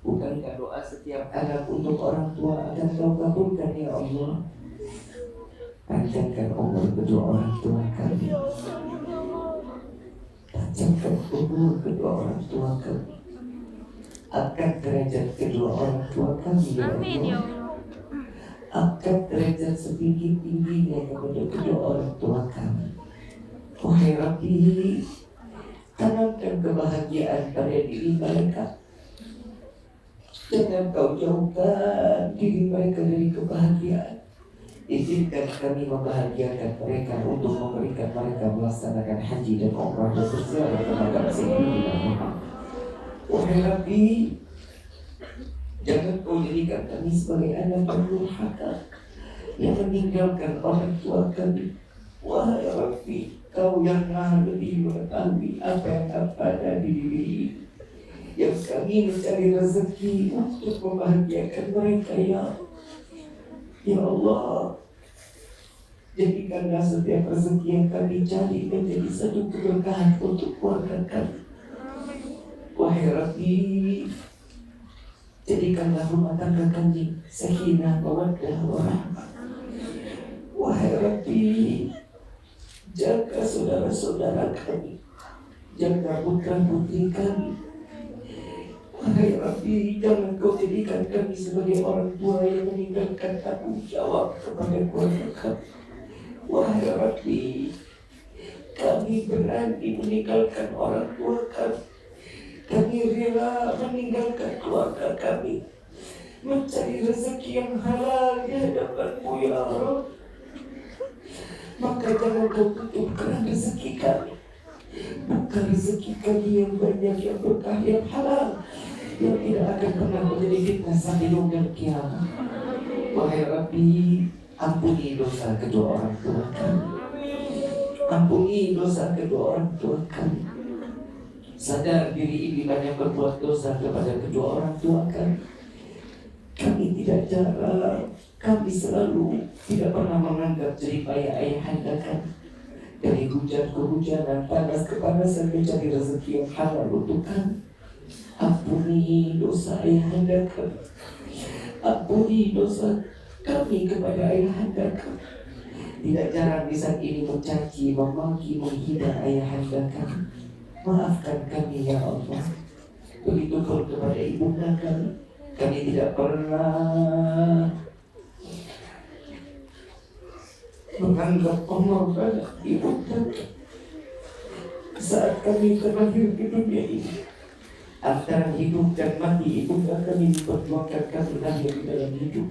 bukankah doa setiap anak untuk orang tua akan Kau kabulkan ya Allah. Panjangkan umur kedua orang tua kami. Panjangkan umur kedua orang tua kami. Angkat derajat kedua orang tua kami ya Allah. Angkat derajat setinggi-tingginya kepada kedua orang tua kami. Wahai Rabbi, tanamkan kebahagiaan pada diri mereka. Jangan Kau jauhkan diri mereka dari kebahagiaan. Izinkan kami membahagiakan mereka untuk memberikan mereka melaksanakan haji dan umrah dan berziarah ke makam Sayyidina Muhammad. Wahai Rabbi, jangan Kau jadikan kami sebagai anak yang durhaka yang meninggalkan orang tua kami. Wahai Rabbi, Kau yang maha lebih mengetahui apa yang ada di diri ini, yang kami mencari rezeki untuk membahagiakan mereka ya Allah. Jadikanlah setiap rezeki yang kami cari menjadi satu keberkahan untuk keluarga kami. Wahai Rabbi, jadikanlah rumah tangga kami sakinah, mawaddah, warahmah. Wahai Rabbi, jaga saudara-saudara kami, jaga putra-putri kami. Wahai Rabbi, jangan Kau jadikan kami sebagai orang tua yang meninggalkan tanggung jawab kepada keluarga kami. Wahai Rabbi, kami berani meninggalkan orang tua kami. Kami rela meninggalkan keluarga kami, mencari rezeki yang halal di hadapan-Mu ya Allah. maka jangan kau tutup keran rezeki kami. Buka rezeki kami yang banyak, yang berkah, yang halal, yang tidak akan pernah menjadi fitnah sampai yaumil kiamat. Wahai Rabbi, ampuni dosa kedua orang tua kami. Ampuni dosa kedua orang tua kami. Sadar diri ini banyak berbuat dosa kepada kedua orang tua kami. Kami tidak jarang, kami selalu tidak pernah menganggap jeripaya ayahanda kami. Dari hujan ke hujanan, panas ke panasan, mencari rezeki yang halal untuk kami. Ampuni dosa ayahanda kami. Ampuni dosa kami kepada ayahanda kami. Tidak jarang di saat ini mencaci, memaki, menghina ayahanda kami. Maafkan kami ya Allah. Begitupun kepada ibunda kami. Kami tidak pernah menganggap pengorbanan ibunda saat kami terlahir di dunia ini. Antara hidup dan mati, ibunda kami diperjuangkan kami lahir di dalam hidup.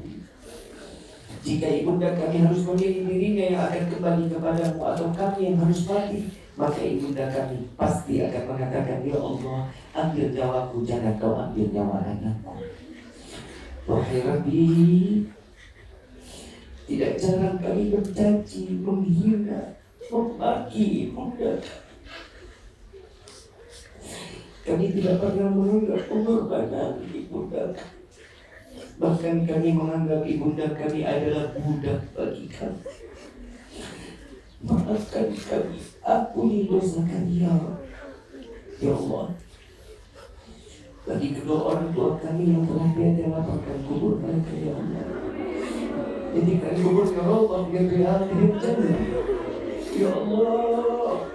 Jika ibunda kami harus memilih dirinya yang akan kembali kepadamu atau kami yang harus mati, maka ibunda kami pasti akan mengatakan, ya Allah, ambil nyawaku, jangan kau ambil nyawa anakku. Wahai Rabbi, tidak jarang kami mencaci, menghina, memaki ibunda. Kami tidak pernah menganggap pengorbanan ibunda. Bahkan kami menganggap ibunda kami adalah budak bagi kami. Maafkan kami, ampuni dosa kami ya Allah. Bagi kedua orang tua kami yang telah tiada, lapangkan kubur mereka ya Allah. Jadikan kuburnya Allah yang berhati jannah ya Allah.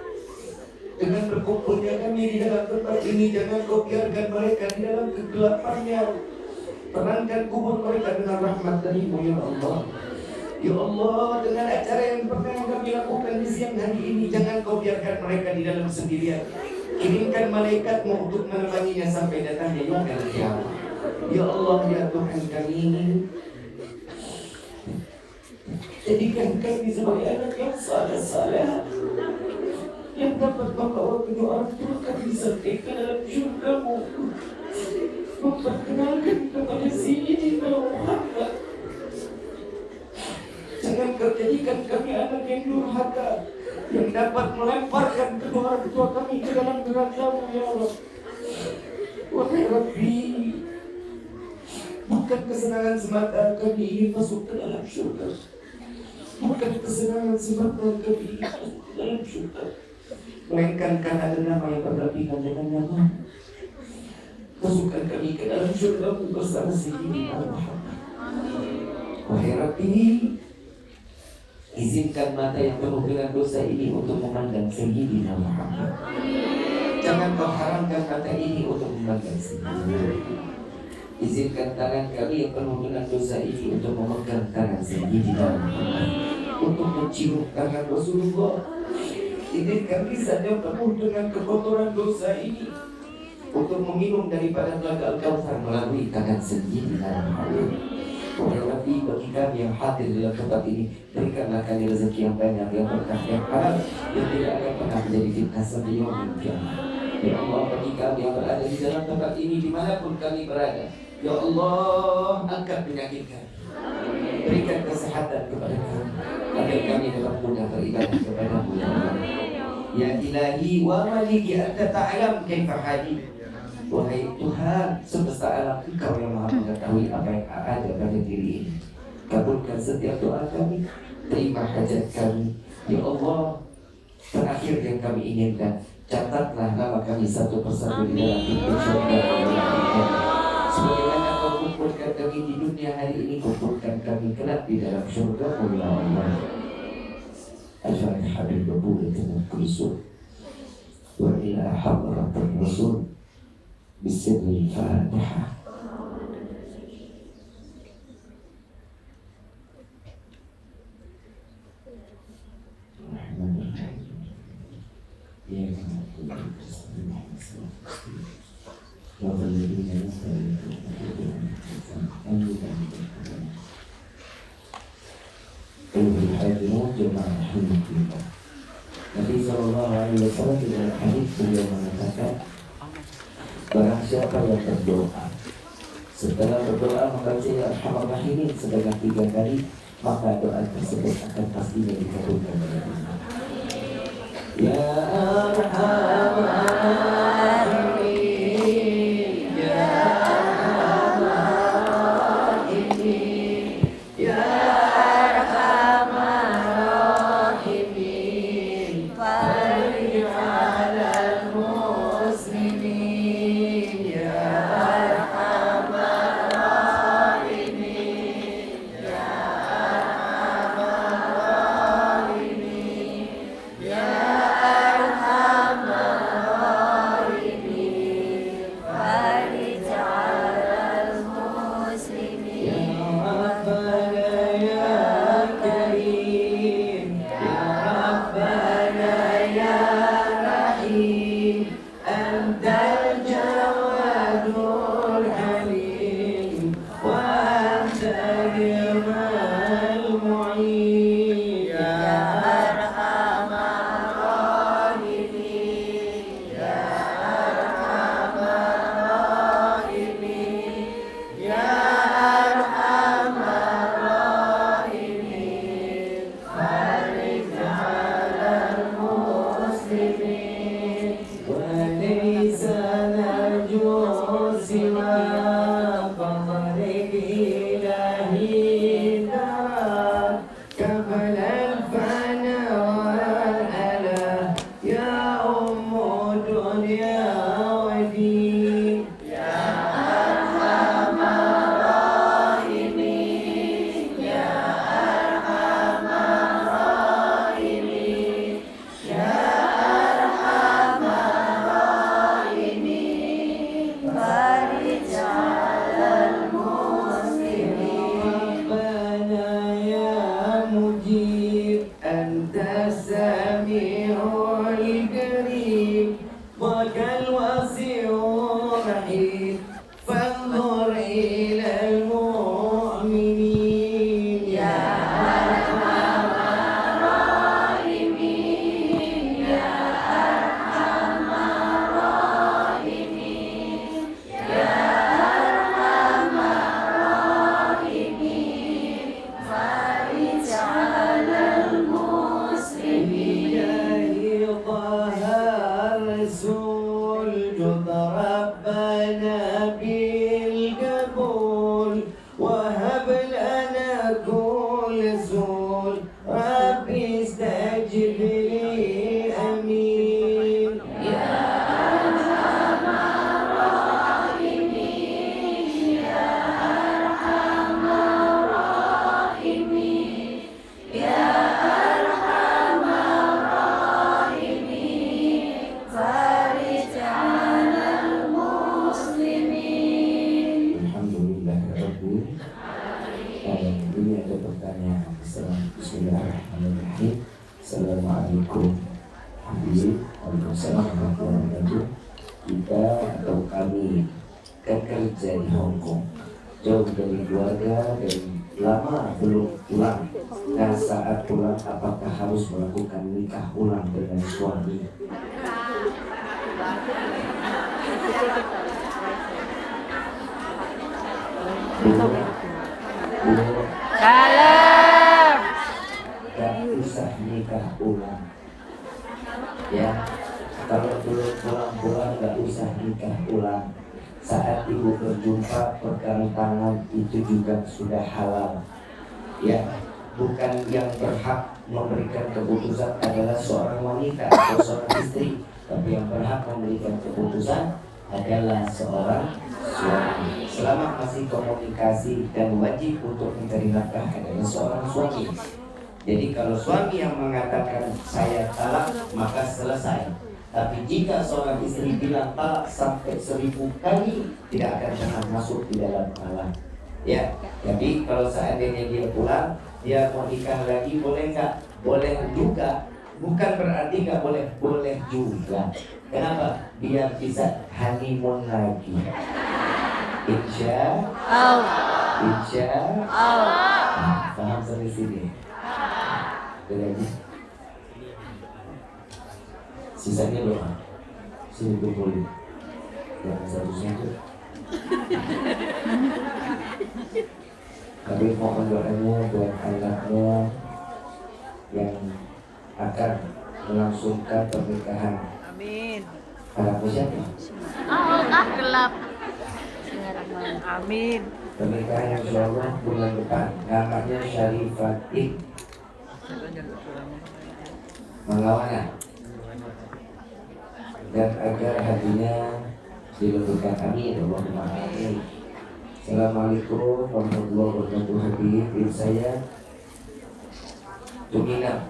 Dengan berkumpulnya kami di dalam tempat ini, jangan kau biarkan mereka di dalam kegelapannya. Terangkan kubur mereka dengan rahmat darimu ya Allah. Ya Allah, dengan acara yang pernah kami lakukan di siang hari ini, jangan kau biarkan mereka di dalam sendirian. Kirimkan malaikatmu untuk menemaninya sampai datangnya yaumil kiamat. Ya Allah, ya Tuhan kami, jadikan kami sebagai anak yang saleh-saleh, yang dapat membawa kedua orang tua kami sampai ke dalam syurga-Mu, memperkenalkan kepada Sayyidina Muhammad. Jangan kau jadikan kami anak yang durhaka, yang dapat melemparkan kedua orang tua kami ke dalam neraka-Mu ya Allah. Wahai Rabbi, bukan kesenangan semata kami ingin masuk ke dalam syurga. Bukan kesenangan semata kami ingin masuk ke dalam syurga, melainkan karena ada nama yang berlebihan dengan nama. Masukkan kami ke dalam syurga-Mu bersama Sayyidina Muhammad. Wahai Rabbi, izinkan mata yang penuh dengan dosa ini untuk memandang Sayyidina Muhammad. Jangan kau haramkan mata ini untuk memandang Sayyidina Muhammad. Izinkan tangan kami yang penuh dengan dosa ini untuk memegang tangan Sayyidina Muhammad, untuk mencium tangan Rasulullah. Izinkan lisannya penuh dengan kekotoran dosa ini untuk meminum daripada telaga Al-Kautsar melalui tangan Sayyidina Muhammad. Wahai Rabbi, bagi kami yang hadir dalam tempat ini, berikanlah kami rezeki yang banyak, yang berkah, yang halal, yang tidak akan pernah menjadi fitnah sampai yaumil kiamat. Ya Allah, bagi kami yang berada di dalam tempat ini, dimanapun kami berada, ya Allah, angkat penyakit kami, berikan kesehatan kepada kami, agar kami dapat mudah beribadah kepada-Mu ya Allah. Ya Ilahi wa Maliki, Anta ta'lam kaifa hali. Wahai Tuhan semesta alam, Engkau yang maha mengetahui apa yang ada pada diri ini. Kabulkan setiap doa kami, terima hajat kami ya Allah. Terakhir yang kami inginkan, catatlah nama kami satu persatu di dalam pintu surga. Sebagaimana Kau kumpulkan kami di dunia hari ini, kumpulkan kami kelak di dalam surga ya Allah. Al-Fatihah bil qabulatin al-Qudus wa ila hadratir Rasul بسر الفاتحة. الرحمن الرحيم إياك نعبد وإياك نستعين صراط الذين أنعمت عليهم غير المغضوب عليهم ولا الضالين. ilmu jemaah kita. Nabi Sallallahu Alaihi Wasallam di dalam hadis beliau mengatakan, barang siapa yang berdoa setelah berdoa membaca ya Arhamar Rahimin sebanyak 3 kali, maka doa tersebut akan pastinya dikabulkan oleh Allah. Ya Arhamar Rahimin, Ya Arhamar Rahimin, Ya Arhamar Rahimin, Farij 'alal muslimin, Ya Arhamar Rahimin, Ya Arhamar Rahimin, Ya Bismillahirrahmanirrahim. Assalamualaikum Waalaikumsalam warahmatullahi wabarakatuh. Kita atau kami kerja di Hong Kong, jauh dari keluarga dan lama belum pulang. Nah, saat pulang apakah harus melakukan nikah ulang dengan suami? Salam. Gak usah nikah ulang. Ya, kalau belum pulang gak usah nikah ulang. Saat ibu berjumpa pegang tangan itu juga sudah halal. Ya, bukan yang berhak memberikan keputusan adalah seorang wanita atau seorang istri, tapi yang berhak memberikan keputusan adalah seorang suami. Selama masih komunikasi dan wajib untuk mencari nafkah adalah seorang suami. Jadi kalau suami yang mengatakan saya talak, maka selesai. Tapi jika seorang istri bilang talak sampai 1000 kali, tidak akan pernah masuk di dalam talak. Ya, jadi kalau seandainya dia pulang, dia mau nikah lagi, boleh nggak? Boleh juga. Bukan berarti nggak boleh, boleh juga. Kenapa? Biar bisa honeymoon lagi. Insya Allah. Paham sampai sini? lagi. Sisanya doa. Sini kumpulin. Jangan satu-satu. Kami mohon doanya buat anaknya yang akan melangsungkan pernikahan. Amin. Anaknya siapa? gelap. Amin. Pernikahan insya Allah bulan depan. Namanya Syarifatin Menglawana. Dan agar hatinya dilebihkan. Amin. Allahumma amin. Assalamualaikum warahmatullahi wabarakatuh. Hadirin saya Tumina,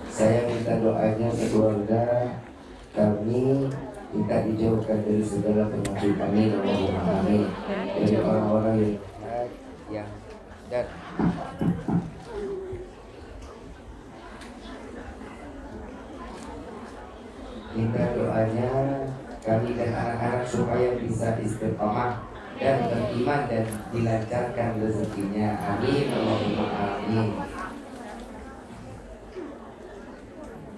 saya minta doanya keluarga kami, minta dijauhkan dari segala penyakit. Amin. Allahumma amin. Dari orang-orang yang dan minta doanya kami dan anak-anak supaya bisa istiqomah dan beriman dan dilancarkan rezekinya. Amin. Allahumma amin.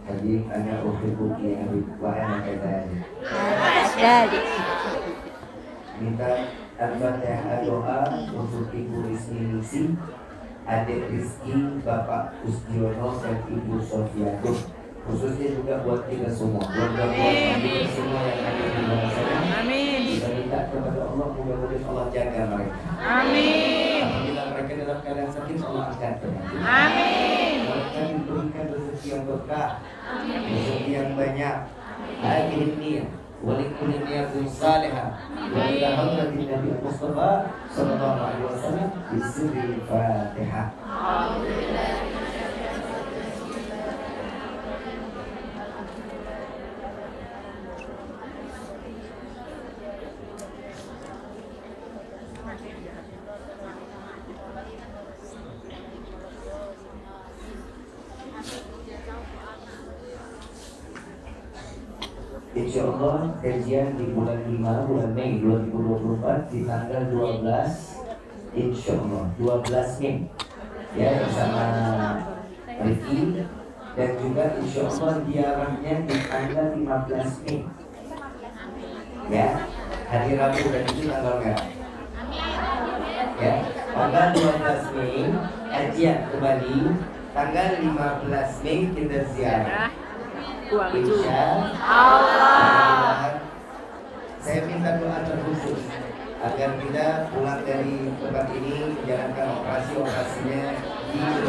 Habib anak uhibbuki ya Habib wa ana kadzalik. Minta al-fatihah doa untuk Ibu Rizky Nisi, adik Rizky, Bapak Usdiono dan Ibu Sofiatul. Khususnya juga buat kita semua, buat kita semua yang ada di luar sana. Amin. Kita minta kepada Allah, mudah-mudahan Allah jaga mereka. Amin. Apabila mereka dalam keadaan sakit, Allah angkat penyakit. Amin. Mereka diberikan rezeki yang berkah, rezeki yang banyak. Akhir niyah, walikulli niyatun salihah. Wa ila hadratin Nabi Mustafa sallallahu alaihi wasallam bisirri Fatihah. Insya Allah kajian di bulan 5 bulan Mei 2024 di tanggal 12 Insya Allah 12 Mei ya bersama Riki, dan juga Insya Allah diarahnya di tanggal 15 Mei ya, hari Rabu, dan itu tanggal merah ya, tanggal 12 Mei kajian kembali, tanggal 15 Mei kita ziarah. Insya Allah. Saya minta doa terkhusus agar kita pulang dari tempat ini menjalankan operasinya di